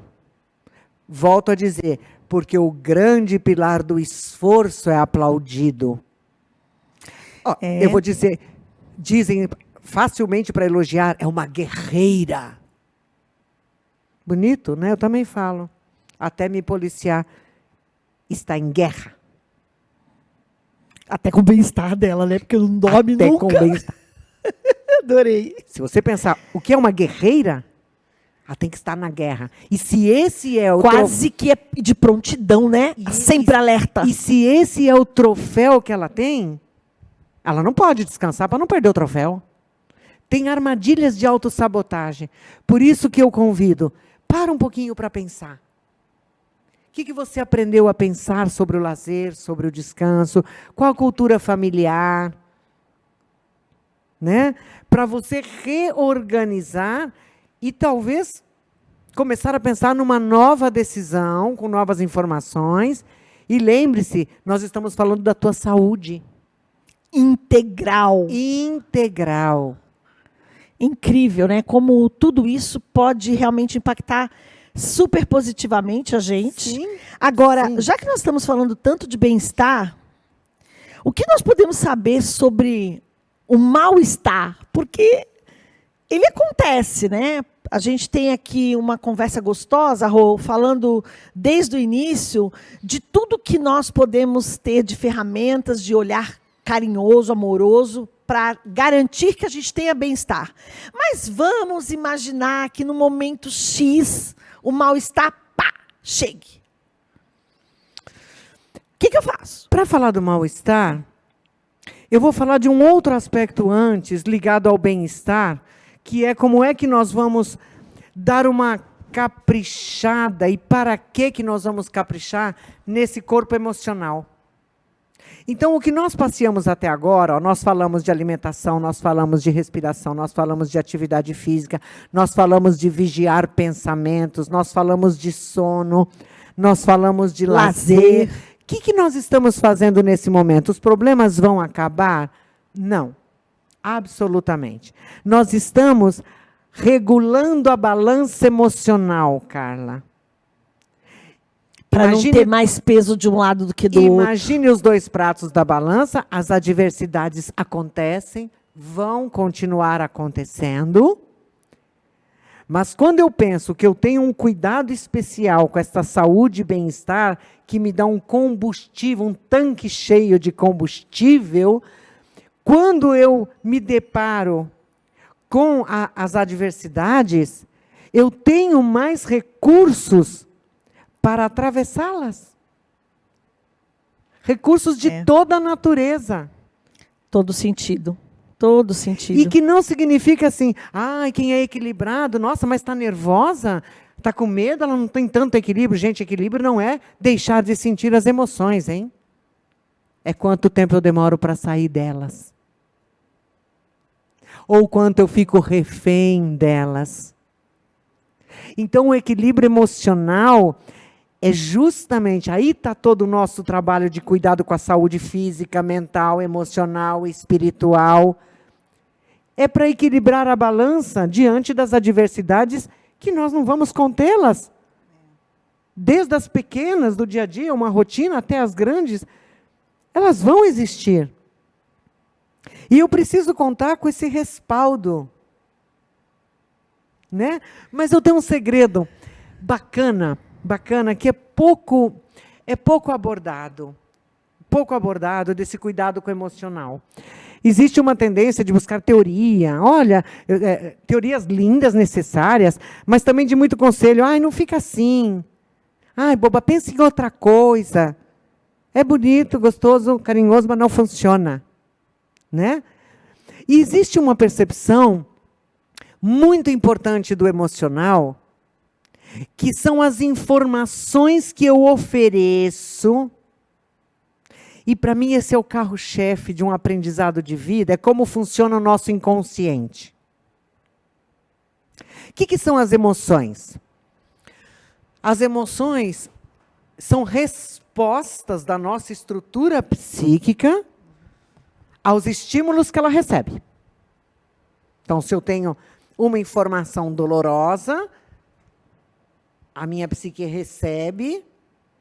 Speaker 2: Volto a dizer, porque o grande pilar do esforço é aplaudido. Eu vou dizer, dizem facilmente para elogiar, é uma guerreira. Bonito, né? Eu também falo. Até me policiar. Está em guerra.
Speaker 1: Até com o bem-estar dela, né? Porque não dorme
Speaker 2: Até
Speaker 1: nunca.
Speaker 2: com o bem-estar.
Speaker 1: Adorei.
Speaker 2: Se você pensar, o que é uma guerreira? Ela tem que estar na guerra. E se esse é o
Speaker 1: Quase que é de prontidão, né? Sempre alerta.
Speaker 2: E se esse é o troféu que ela tem, ela não pode descansar para não perder o troféu. Tem armadilhas de autossabotagem. Por isso que eu convido, para um pouquinho para pensar. O que você aprendeu a pensar sobre o lazer, sobre o descanso? Qual a cultura familiar? Né? Para você reorganizar e talvez começar a pensar numa nova decisão, com novas informações. E lembre-se, nós estamos falando da tua saúde.
Speaker 1: Integral.
Speaker 2: Integral.
Speaker 1: Incrível, né? Como tudo isso pode realmente impactar super positivamente a gente.
Speaker 2: Sim.
Speaker 1: Agora,
Speaker 2: Sim.
Speaker 1: já que nós estamos falando tanto de bem-estar, o que nós podemos saber sobre o mal-estar? Porque ele acontece, né? A gente tem aqui uma conversa gostosa, Rô, falando desde o início de tudo que nós podemos ter de ferramentas, de olhar carinhoso, amoroso, para garantir que a gente tenha bem-estar. Mas vamos imaginar que no momento X, o mal-estar, pá, chegue. O que eu faço?
Speaker 2: Para falar do mal-estar, eu vou falar de um outro aspecto antes, ligado ao bem-estar, que é como é que nós vamos dar uma caprichada e para que nós vamos caprichar nesse corpo emocional. Então, o que nós passeamos até agora, nós falamos de alimentação, nós falamos de respiração, nós falamos de atividade física, nós falamos de vigiar pensamentos, nós falamos de sono, nós falamos de lazer. O que nós estamos fazendo nesse momento? Os problemas vão acabar? Não, absolutamente. Nós estamos regulando a balança emocional, Carla.
Speaker 1: Para não ter mais peso de um lado do que do outro.
Speaker 2: Imagine os dois pratos da balança, as adversidades acontecem, vão continuar acontecendo. Mas quando eu penso que eu tenho um cuidado especial com essa saúde e bem-estar, que me dá um combustível, um tanque cheio de combustível, quando eu me deparo com as adversidades, eu tenho mais recursos para atravessá-las. Recursos de toda a natureza.
Speaker 1: Todo sentido. Todo sentido.
Speaker 2: E que não significa assim, quem é equilibrado, nossa, mas está nervosa, está com medo, ela não tem tanto equilíbrio. Gente, equilíbrio não é deixar de sentir as emoções, hein? É quanto tempo eu demoro para sair delas. Ou quanto eu fico refém delas. Então, o equilíbrio emocional é justamente, aí está todo o nosso trabalho de cuidado com a saúde física, mental, emocional, espiritual. É para equilibrar a balança diante das adversidades que nós não vamos contê-las. desde as pequenas do dia a dia, uma rotina, até as grandes, elas vão existir. E eu preciso contar com esse respaldo. Né? Mas eu tenho um segredo bacana, que é pouco abordado. Pouco abordado desse cuidado com o emocional. Existe uma tendência de buscar teoria. Olha, teorias lindas, necessárias, mas também de muito conselho. Ai, não fica assim. Ai, boba, pensa em outra coisa. É bonito, gostoso, carinhoso, mas não funciona. Né? E existe uma percepção muito importante do emocional, que são as informações que eu ofereço. E, para mim, esse é o carro-chefe de um aprendizado de vida, é como funciona o nosso inconsciente. O que são as emoções? As emoções são respostas da nossa estrutura psíquica aos estímulos que ela recebe. Então, se eu tenho uma informação dolorosa, a minha psique recebe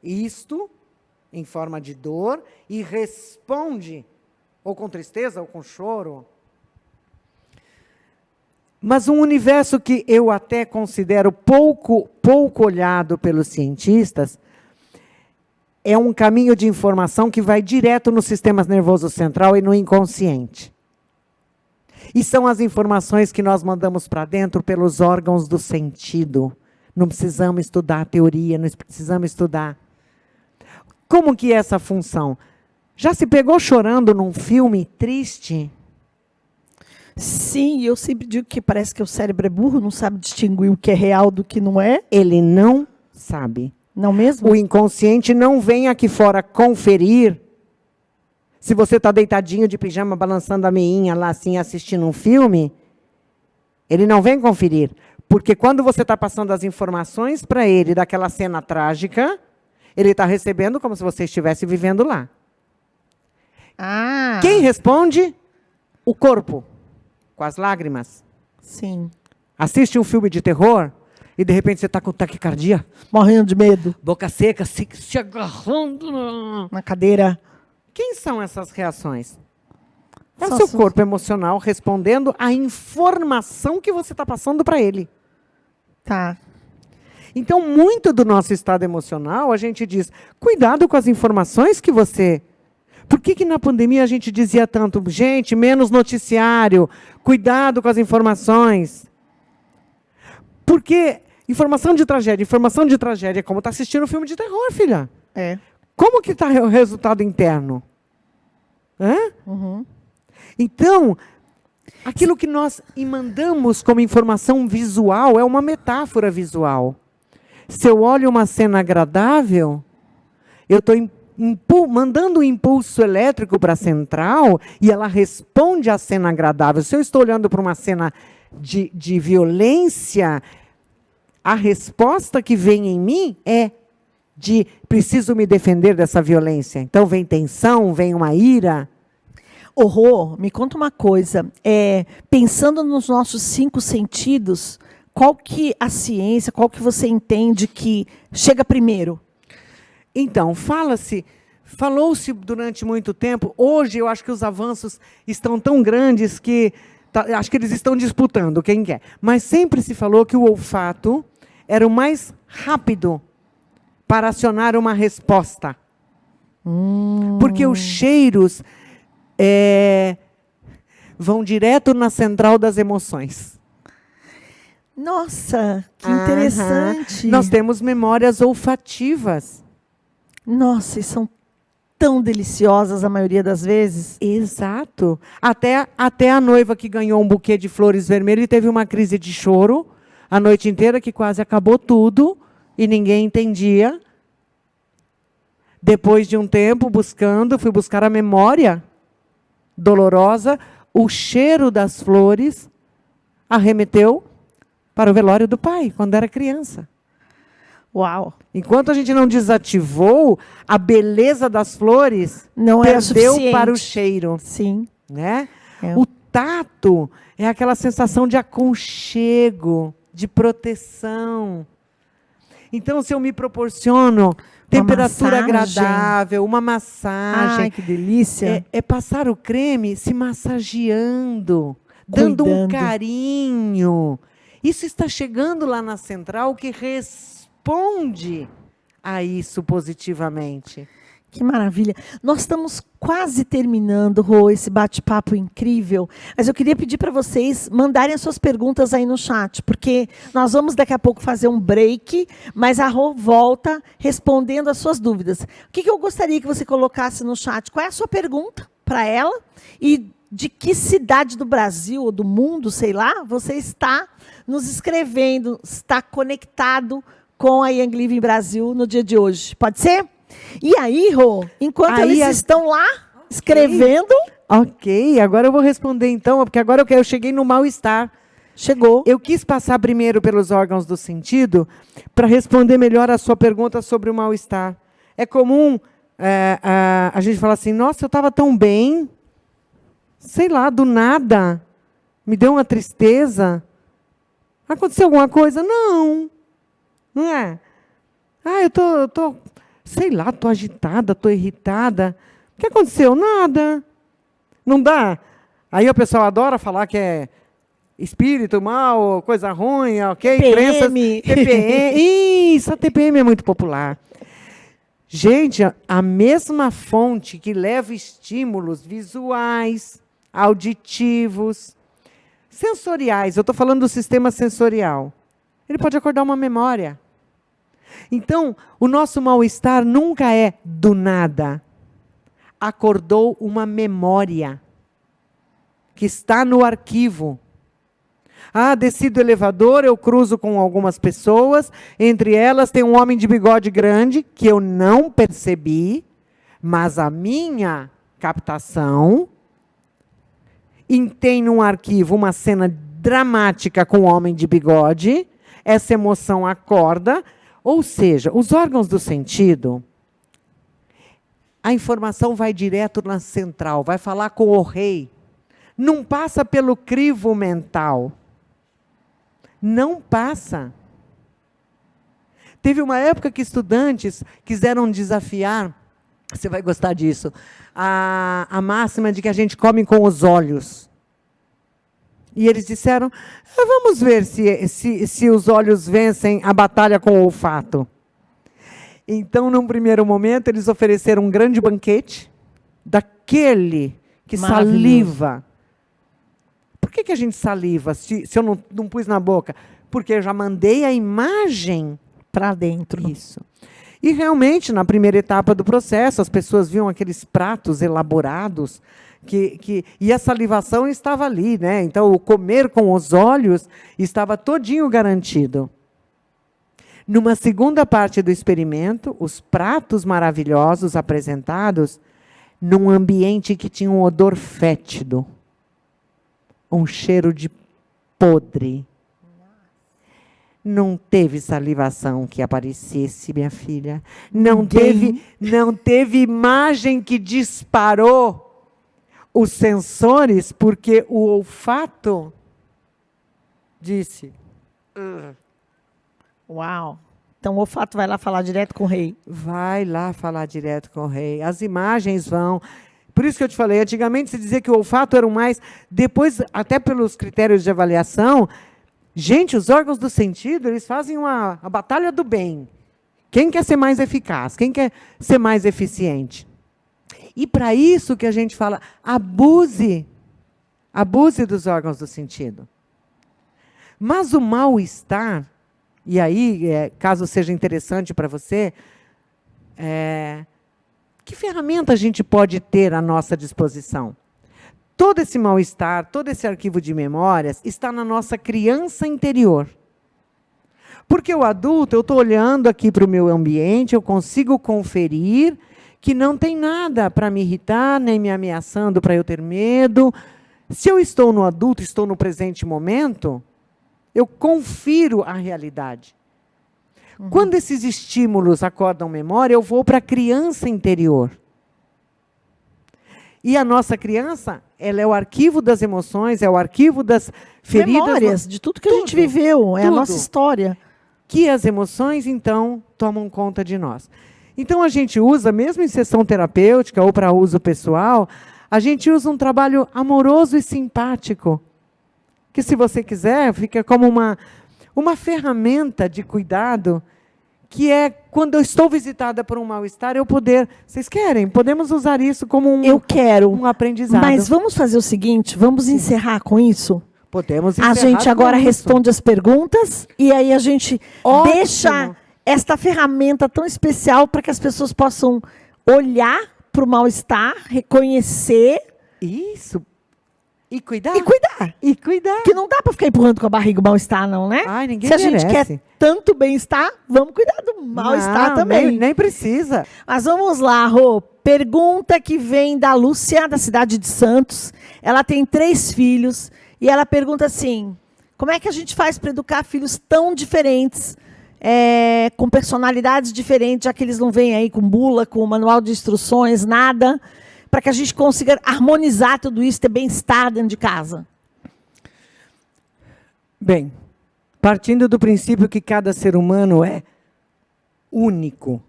Speaker 2: isto em forma de dor e responde, ou com tristeza, ou com choro. Mas um universo que eu até considero pouco olhado pelos cientistas, é um caminho de informação que vai direto no sistema nervoso central e no inconsciente. E são as informações que nós mandamos para dentro pelos órgãos do sentido. Não precisamos estudar a teoria, não precisamos estudar. Como que é essa função? Já se pegou chorando num filme triste?
Speaker 1: Sim, eu sempre digo que parece que o cérebro é burro, não sabe distinguir o que é real do que não é.
Speaker 2: Ele não sabe.
Speaker 1: Não mesmo?
Speaker 2: O inconsciente não vem aqui fora conferir. Se você está deitadinho de pijama, balançando a meinha lá, assim, assistindo um filme, ele não vem conferir. Porque quando você está passando as informações para ele daquela cena trágica, ele está recebendo como se você estivesse vivendo lá.
Speaker 1: Ah.
Speaker 2: Quem responde? O corpo, com as lágrimas.
Speaker 1: Sim.
Speaker 2: Assiste um filme de terror e, de repente, você está com taquicardia.
Speaker 1: Morrendo de medo.
Speaker 2: Boca seca, se agarrando
Speaker 1: na cadeira.
Speaker 2: Quem são essas reações? É o seu corpo emocional respondendo à informação que você está passando para ele.
Speaker 1: Tá.
Speaker 2: Então, muito do nosso estado emocional, a gente diz, cuidado com as informações que você... Por que na pandemia a gente dizia tanto, gente, menos noticiário, cuidado com as informações? Porque informação de tragédia é como estar assistindo um filme de terror, filha.
Speaker 1: É.
Speaker 2: Como que está o resultado interno? Hã?
Speaker 1: Uhum.
Speaker 2: Então, aquilo que nós mandamos como informação visual é uma metáfora visual. Se eu olho uma cena agradável, eu estou mandando um impulso elétrico para a central e ela responde à cena agradável. Se eu estou olhando para uma cena de violência, a resposta que vem em mim é de preciso me defender dessa violência. Então vem tensão, vem uma ira.
Speaker 1: Horror, me conta uma coisa. Pensando nos nossos 5 sentidos, qual que a ciência, qual que você entende que chega primeiro?
Speaker 2: Então, falou-se durante muito tempo, hoje eu acho que os avanços estão tão grandes que acho que eles estão disputando quem quer. Mas sempre se falou que o olfato era o mais rápido para acionar uma resposta. Porque os cheiros vão direto na central das emoções.
Speaker 1: Nossa, que interessante.
Speaker 2: Nós temos memórias olfativas.
Speaker 1: Nossa, e são tão deliciosas a maioria das vezes.
Speaker 2: Exato. Até a noiva que ganhou um buquê de flores vermelhas e teve uma crise de choro a noite inteira, que quase acabou tudo e ninguém entendia. Depois de um tempo fui buscar a memória dolorosa, o cheiro das flores arremeteu para o velório do pai, quando era criança.
Speaker 1: Uau!
Speaker 2: Enquanto a gente não desativou, a beleza das flores
Speaker 1: não
Speaker 2: perdeu para o cheiro.
Speaker 1: Sim.
Speaker 2: Né? O tato é aquela sensação de aconchego, de proteção. Então, se eu me proporciono temperatura
Speaker 1: massagem.
Speaker 2: agradável, uma massagem.
Speaker 1: Ai, que delícia.
Speaker 2: É passar o creme se massageando, dando um
Speaker 1: Cuidando.
Speaker 2: carinho. Isso está chegando lá na central que responde a isso positivamente.
Speaker 1: Que maravilha. Nós estamos quase terminando, Rô, esse bate-papo incrível. Mas eu queria pedir para vocês mandarem as suas perguntas aí no chat, porque nós vamos daqui a pouco fazer um break, mas a Rô volta respondendo as suas dúvidas. O que eu gostaria que você colocasse no chat? Qual é a sua pergunta para ela? E de que cidade do Brasil ou do mundo, sei lá, você está nos escrevendo, está conectado com a Young Living Brasil no dia de hoje? Pode ser? E aí, Rô, enquanto
Speaker 2: Aí
Speaker 1: eles estão lá escrevendo,
Speaker 2: Ok, agora eu vou responder então, porque agora eu cheguei no mal-estar.
Speaker 1: chegou.
Speaker 2: Eu quis passar primeiro pelos órgãos do sentido para responder melhor a sua pergunta sobre o mal-estar. É comum a gente falar assim, nossa, eu estava tão bem, sei lá, do nada, me deu uma tristeza. Aconteceu alguma coisa? Não. Não é? Ah, eu tô sei lá, estou agitada, estou irritada. O que aconteceu? Nada. Não dá? Aí o pessoal adora falar que é espírito mal, coisa ruim, ok?
Speaker 1: TPM.
Speaker 2: Crenças, TPM. Isso, a TPM é muito popular. Gente, a mesma fonte que leva estímulos visuais, auditivos, sensoriais, eu estou falando do sistema sensorial, ele pode acordar uma memória. Então, o nosso mal-estar nunca é do nada. Acordou uma memória que está no arquivo. Ah, desci do elevador, eu cruzo com algumas pessoas, entre elas tem um homem de bigode grande, que eu não percebi, mas a minha captação tem num arquivo uma cena dramática com o homem de bigode, essa emoção acorda. Ou seja, os órgãos do sentido, a informação vai direto na central, vai falar com o rei. Não passa pelo crivo mental. Não passa. Teve uma época que estudantes quiseram desafiar, você vai gostar disso, a máxima de que a gente come com os olhos. E eles disseram, vamos ver se os olhos vencem a batalha com o olfato. Então, num primeiro momento, eles ofereceram um grande banquete, daquele que saliva. Por que a gente saliva se eu não pus na boca? Porque eu já mandei a imagem
Speaker 1: Para dentro.
Speaker 2: Isso. E realmente, na primeira etapa do processo, as pessoas viam aqueles pratos elaborados, e a salivação estava ali, né? Então, o comer com os olhos estava todinho garantido. Numa segunda parte do experimento, os pratos maravilhosos apresentados num ambiente que tinha um odor fétido, um cheiro de podre. Não teve salivação que aparecesse, minha filha. Não teve imagem que disparou os sensores, porque o olfato disse.
Speaker 1: Uau. Então o olfato vai lá falar direto com o rei.
Speaker 2: Vai lá falar direto com o rei. As imagens vão. Por isso que eu te falei, antigamente se dizia que o olfato era o mais. Depois, até pelos critérios de avaliação, gente, os órgãos do sentido, eles fazem a batalha do bem. Quem quer ser mais eficaz? Quem quer ser mais eficiente? E para isso que a gente fala, abuse dos órgãos do sentido. Mas o mal-estar, e aí, caso seja interessante para você, que ferramenta a gente pode ter à nossa disposição? Todo esse mal-estar, todo esse arquivo de memórias está na nossa criança interior. Porque o adulto, eu estou olhando aqui para o meu ambiente, eu consigo conferir que não tem nada para me irritar, nem me ameaçando para eu ter medo. Se eu estou no adulto, estou no presente momento, eu confiro a realidade. Quando esses estímulos acordam memória, eu vou para a criança interior. E a nossa criança, ela é o arquivo das emoções, é o arquivo das feridas.
Speaker 1: Memórias de tudo que a gente viveu, é a nossa história.
Speaker 2: que as emoções, então, tomam conta de nós. Então, a gente usa, mesmo em sessão terapêutica ou para uso pessoal, a gente usa um trabalho amoroso e simpático, que, se você quiser, fica como uma ferramenta de cuidado, que é quando eu estou visitada por um mal-estar, eu poder... Vocês querem? Podemos usar isso como
Speaker 1: Eu quero.
Speaker 2: um aprendizado.
Speaker 1: Mas vamos fazer o seguinte, vamos encerrar com isso?
Speaker 2: Podemos
Speaker 1: A
Speaker 2: encerrar
Speaker 1: gente agora
Speaker 2: com isso.
Speaker 1: responde as perguntas e aí a gente
Speaker 2: Ótimo.
Speaker 1: deixa esta ferramenta tão especial para que as pessoas possam olhar para o mal-estar, reconhecer
Speaker 2: Isso. E cuidar.
Speaker 1: e cuidar.
Speaker 2: E cuidar.
Speaker 1: Porque não dá para ficar empurrando com a barriga o mal-estar, não, né?
Speaker 2: Ai, ninguém
Speaker 1: Se a gente
Speaker 2: merece.
Speaker 1: quer tanto bem-estar, vamos cuidar do mal-estar
Speaker 2: Não,
Speaker 1: também.
Speaker 2: Nem precisa.
Speaker 1: Mas vamos lá, Rô. Pergunta que vem da Lúcia, da cidade de Santos. Ela tem 3 filhos e ela pergunta assim, como é que a gente faz para educar filhos tão diferentes, com personalidades diferentes, já que eles não vêm aí com bula, com manual de instruções, nada, para que a gente consiga harmonizar tudo isso, ter bem-estar dentro de casa?
Speaker 2: Bem, partindo do princípio que cada ser humano é único,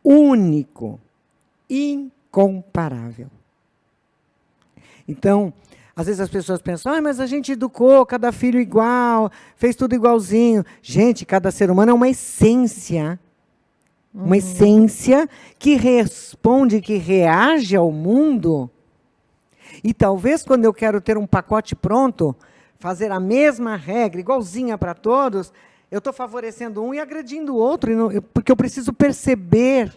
Speaker 2: único, incomparável. Então, às vezes as pessoas pensam, mas a gente educou cada filho igual, fez tudo igualzinho. Gente, cada ser humano é uma essência. Uma essência que responde, que reage ao mundo. E talvez quando eu quero ter um pacote pronto, fazer a mesma regra, igualzinha para todos, eu estou favorecendo um e agredindo o outro, porque eu preciso perceber.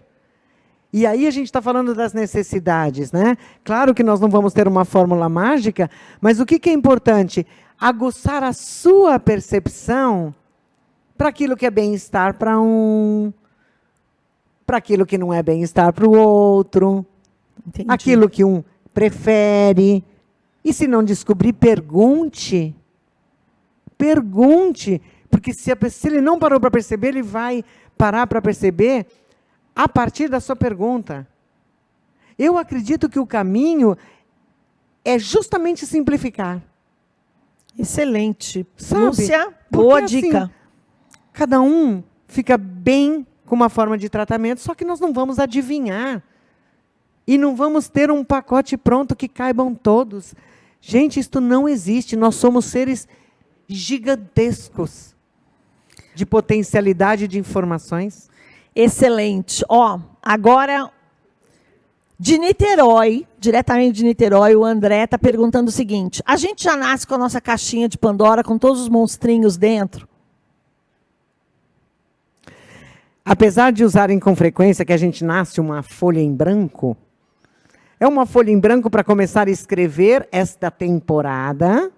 Speaker 2: E aí a gente está falando das necessidades, né? Claro que nós não vamos ter uma fórmula mágica, mas o que é importante? Aguçar a sua percepção para aquilo que é bem-estar para um, para aquilo que não é bem-estar para o outro,
Speaker 1: Entendi.
Speaker 2: aquilo que um prefere. E se não descobrir, pergunte. Pergunte, porque se ele não parou para perceber, ele vai parar para perceber a partir da sua pergunta. Eu acredito que o caminho é justamente simplificar.
Speaker 1: Excelente.
Speaker 2: Sabe?
Speaker 1: Lúcia,
Speaker 2: Porque,
Speaker 1: boa
Speaker 2: assim,
Speaker 1: dica.
Speaker 2: Cada um fica bem com uma forma de tratamento, só que nós não vamos adivinhar. E não vamos ter um pacote pronto que caibam todos. Gente, isto não existe. Nós somos seres gigantescos de potencialidade de informações.
Speaker 1: Excelente. Agora, de Niterói, diretamente de Niterói, o André está perguntando o seguinte, a gente já nasce com a nossa caixinha de Pandora, com todos os monstrinhos dentro?
Speaker 2: Apesar de usarem com frequência que a gente nasce uma folha em branco, é uma folha em branco para começar a escrever esta temporada,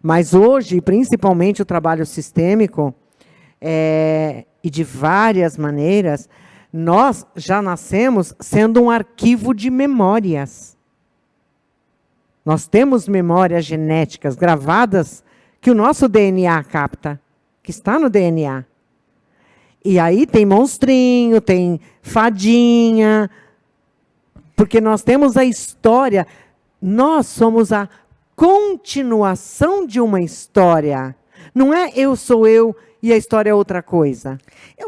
Speaker 2: mas hoje, principalmente o trabalho sistêmico, e de várias maneiras, nós já nascemos sendo um arquivo de memórias. Nós temos memórias genéticas gravadas que o nosso DNA capta, que está no DNA. E aí tem monstrinho, tem fadinha, porque nós temos a história, nós somos a continuação de uma história. Não é eu sou eu e a história é outra coisa.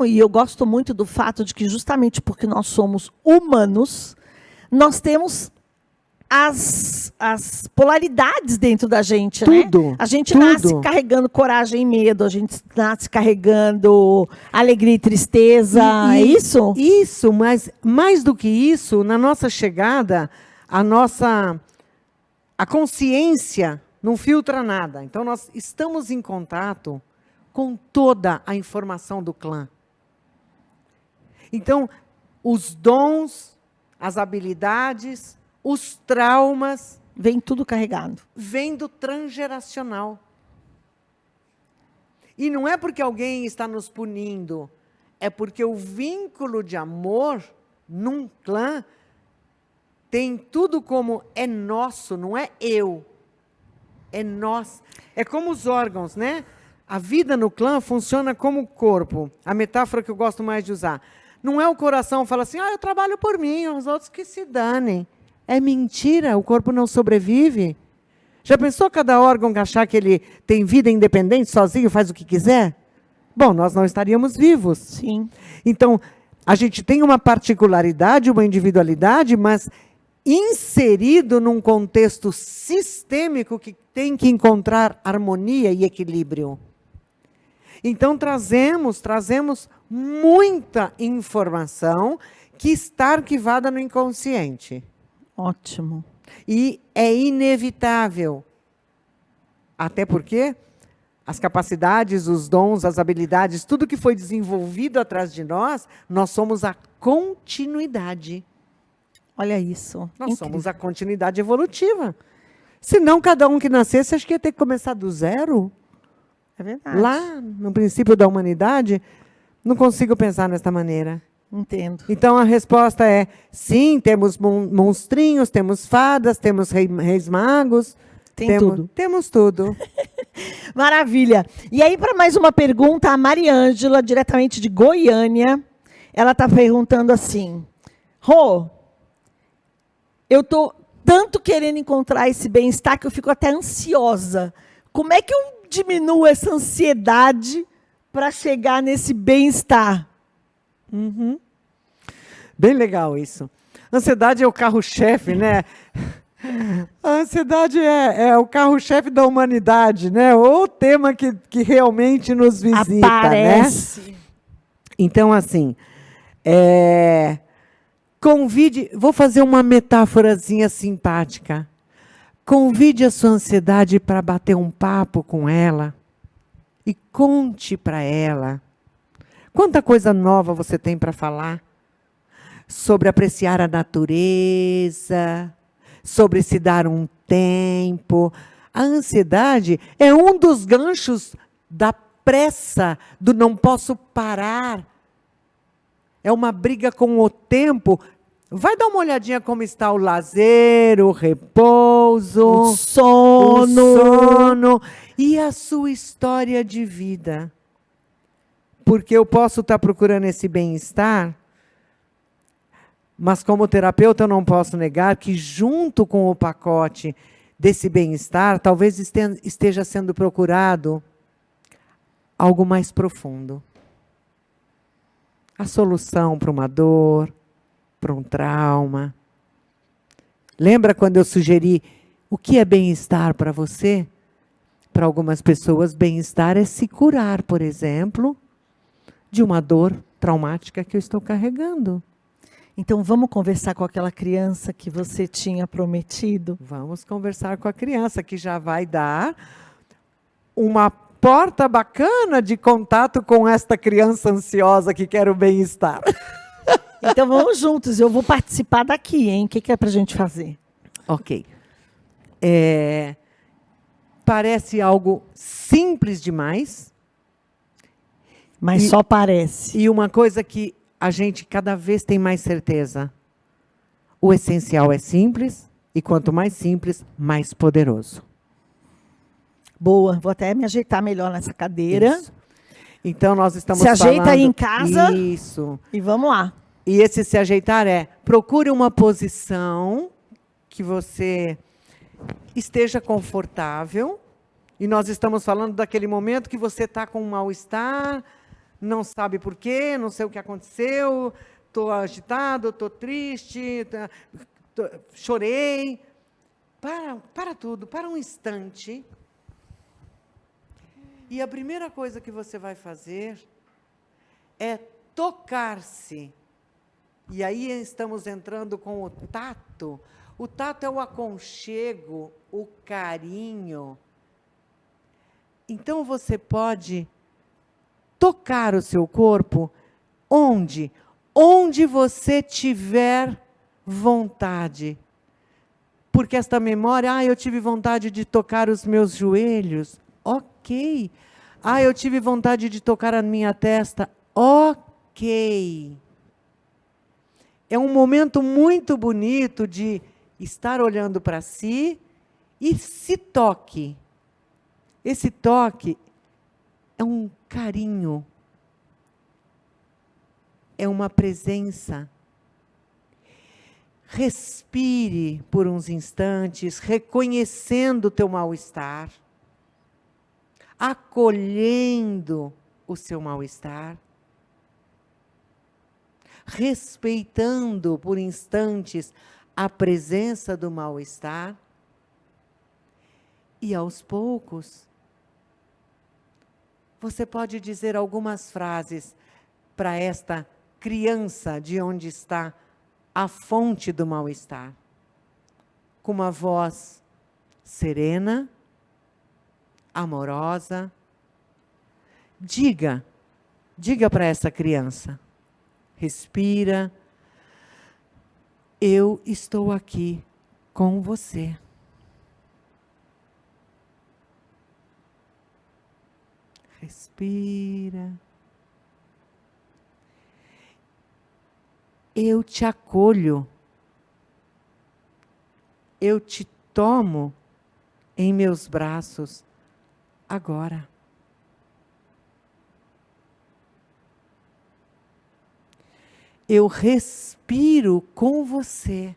Speaker 1: E eu gosto muito do fato de que, justamente porque nós somos humanos, nós temos as polaridades dentro da gente,
Speaker 2: Tudo,
Speaker 1: né? A gente
Speaker 2: tudo.
Speaker 1: nasce carregando coragem e medo, a gente nasce carregando alegria e tristeza, é isso?
Speaker 2: Isso, mas mais do que isso, na nossa chegada, a consciência não filtra nada. Então, nós estamos em contato com toda a informação do clã. Então, os dons, as habilidades, os traumas...
Speaker 1: Vem tudo carregado.
Speaker 2: Vem do transgeracional. E não é porque alguém está nos punindo, é porque o vínculo de amor num clã tem tudo como é nosso, não é eu. É nós. É como os órgãos, né? A vida no clã funciona como o corpo. A metáfora que eu gosto mais de usar. Não é o coração fala assim, eu trabalho por mim, os outros que se danem. É mentira, o corpo não sobrevive. Já pensou cada órgão achar que ele tem vida independente, sozinho, faz o que quiser? bom, nós não estaríamos vivos.
Speaker 1: Sim.
Speaker 2: Então, a gente tem uma particularidade, uma individualidade, mas inserido num contexto sistêmico que tem que encontrar harmonia e equilíbrio. Então, trazemos muita informação que está arquivada no inconsciente.
Speaker 1: Ótimo.
Speaker 2: E é inevitável. Até porque as capacidades, os dons, as habilidades, tudo que foi desenvolvido atrás de nós somos a continuidade.
Speaker 1: Olha isso.
Speaker 2: Nós
Speaker 1: Incrível.
Speaker 2: somos a continuidade evolutiva. Senão, cada um que nascesse, acho que ia ter que começar do zero.
Speaker 1: É verdade.
Speaker 2: Lá, no princípio da humanidade, não consigo pensar desta maneira.
Speaker 1: Entendo.
Speaker 2: Então, a resposta é, sim, temos monstrinhos, temos fadas, temos reis magos. Temos tudo.
Speaker 1: Maravilha. E aí, para mais uma pergunta, a Mariângela, diretamente de Goiânia, ela está perguntando assim, Rô, eu estou tanto querendo encontrar esse bem-estar que eu fico até ansiosa. Como é que eu diminuo essa ansiedade para chegar nesse bem-estar?
Speaker 2: Uhum. Bem legal isso. Ansiedade é o carro-chefe, né? A ansiedade é o carro-chefe da humanidade, né? O tema que realmente nos visita,
Speaker 1: Aparece.
Speaker 2: né? Então, assim, convide, vou fazer uma metáforazinha simpática. Convide a sua ansiedade para bater um papo com ela e conte para ela quanta coisa nova você tem para falar sobre apreciar a natureza, sobre se dar um tempo. A ansiedade é um dos ganchos da pressa, do não posso parar. É uma briga com o tempo. Vai dar uma olhadinha como está o lazer, o repouso,
Speaker 1: O sono.
Speaker 2: E a sua história de vida. Porque eu posso estar procurando esse bem-estar, mas como terapeuta eu não posso negar que junto com o pacote desse bem-estar, talvez esteja sendo procurado algo mais profundo. A solução para uma dor, para um trauma. Lembra quando eu sugeri o que é bem-estar para você? Para algumas pessoas, bem-estar é se curar, por exemplo, de uma dor traumática que eu estou carregando.
Speaker 1: Então, vamos conversar com aquela criança que você tinha prometido?
Speaker 2: Vamos conversar com a criança, que já vai dar uma porta bacana de contato com esta criança ansiosa que quer o bem-estar.
Speaker 1: Então, vamos juntos. Eu vou participar daqui, hein? O que é para a gente fazer?
Speaker 2: Ok. Parece algo simples demais.
Speaker 1: Mas só parece.
Speaker 2: E uma coisa que a gente cada vez tem mais certeza. O essencial é simples, e quanto mais simples, mais poderoso.
Speaker 1: Boa, vou até me ajeitar melhor nessa cadeira.
Speaker 2: Isso. Então, nós estamos
Speaker 1: Se ajeita
Speaker 2: falando...
Speaker 1: aí em casa.
Speaker 2: Isso.
Speaker 1: E vamos lá.
Speaker 2: E esse se ajeitar procure uma posição que você esteja confortável. E nós estamos falando daquele momento que você está com um mal-estar, não sabe por quê, não sei o que aconteceu, estou agitado, estou triste, chorei. Para tudo, para um instante. E a primeira coisa que você vai fazer é tocar-se. E aí estamos entrando com o tato. O tato é o aconchego, o carinho. Então, você pode tocar o seu corpo onde? Onde você tiver vontade. Porque esta memória, eu tive vontade de tocar os meus joelhos. Ok. Eu tive vontade de tocar a minha testa. Ok. É um momento muito bonito de estar olhando para si e se toque. Esse toque é um carinho, é uma presença. Respire por uns instantes, reconhecendo o teu mal-estar, acolhendo o seu mal-estar, respeitando por instantes a presença do mal-estar, e aos poucos, você pode dizer algumas frases para esta criança de onde está a fonte do mal-estar, com uma voz serena, amorosa. Diga para essa criança, respira, eu estou aqui com você. Respira. Eu te acolho. Eu te tomo em meus braços agora. Eu respiro com você.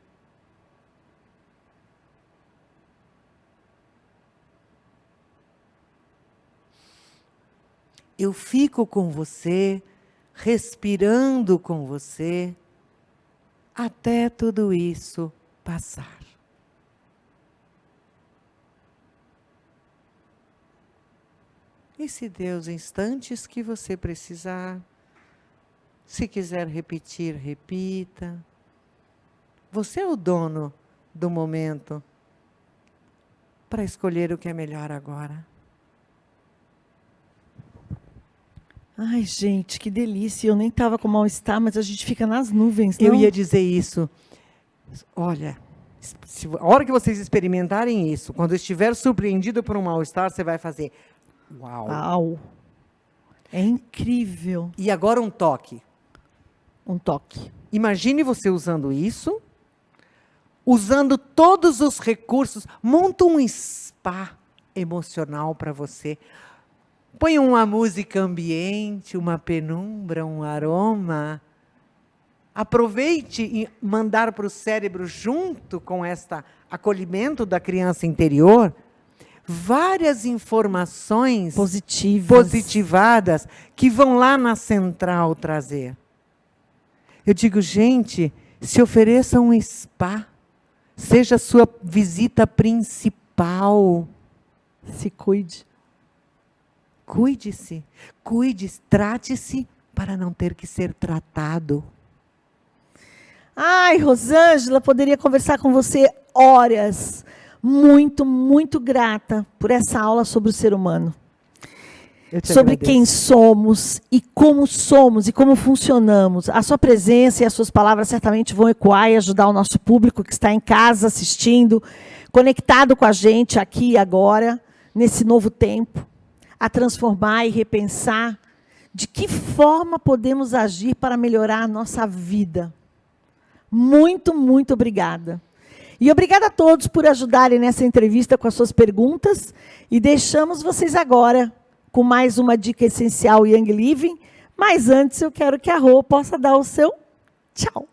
Speaker 2: Eu fico com você, respirando com você, até tudo isso passar. E se dê os instantes que você precisar, se quiser repetir, repita. Você é o dono do momento para escolher o que é melhor agora.
Speaker 1: Ai, gente, que delícia. Eu nem estava com mal-estar, mas a gente fica nas nuvens, não?
Speaker 2: Eu ia dizer isso. Olha, a hora que vocês experimentarem isso, quando estiver surpreendido por um mal-estar, você vai fazer uau.
Speaker 1: Uau. É incrível.
Speaker 2: E agora um toque.
Speaker 1: Um toque.
Speaker 2: Imagine você usando isso, usando todos os recursos, monta um spa emocional para você. Põe uma música ambiente, uma penumbra, um aroma. Aproveite e mandar para o cérebro, junto com este acolhimento da criança interior, várias informações positivadas que vão lá na central trazer. Eu digo, gente, se ofereça um spa, seja a sua visita principal.
Speaker 1: Se cuide.
Speaker 2: Cuide-se, trate-se para não ter que ser tratado.
Speaker 1: Ai, Rosângela, poderia conversar com você horas. Muito, muito grata por essa aula sobre o ser humano. Sobre quem somos e como funcionamos. A sua presença e as suas palavras certamente vão ecoar e ajudar o nosso público que está em casa assistindo, conectado com a gente aqui e agora, nesse novo tempo, a transformar e repensar de que forma podemos agir para melhorar a nossa vida. Muito, muito obrigada. E obrigada a todos por ajudarem nessa entrevista com as suas perguntas. E deixamos vocês agora com mais uma dica essencial Young Living. Mas antes eu quero que a Rô possa dar o seu tchau.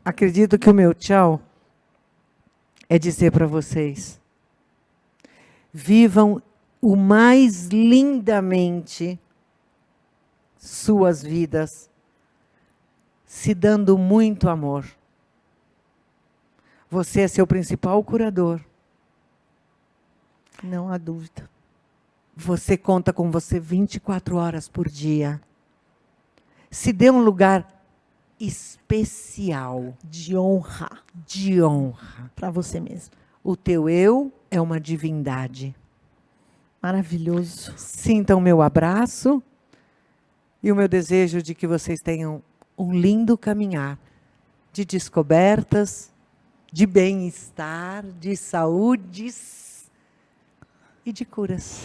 Speaker 2: Acredito que o meu tchau é dizer para vocês: vivam o mais lindamente suas vidas, se dando muito amor. Você é seu principal curador.
Speaker 1: Não há dúvida.
Speaker 2: Você conta com você 24 horas por dia. Se dê um lugar especial.
Speaker 1: De honra.
Speaker 2: De honra.
Speaker 1: Para você mesmo.
Speaker 2: O teu eu é uma divindade.
Speaker 1: Maravilhoso.
Speaker 2: Sintam o meu abraço e o meu desejo de que vocês tenham um lindo caminhar de descobertas, de bem-estar, de saúdes e de curas.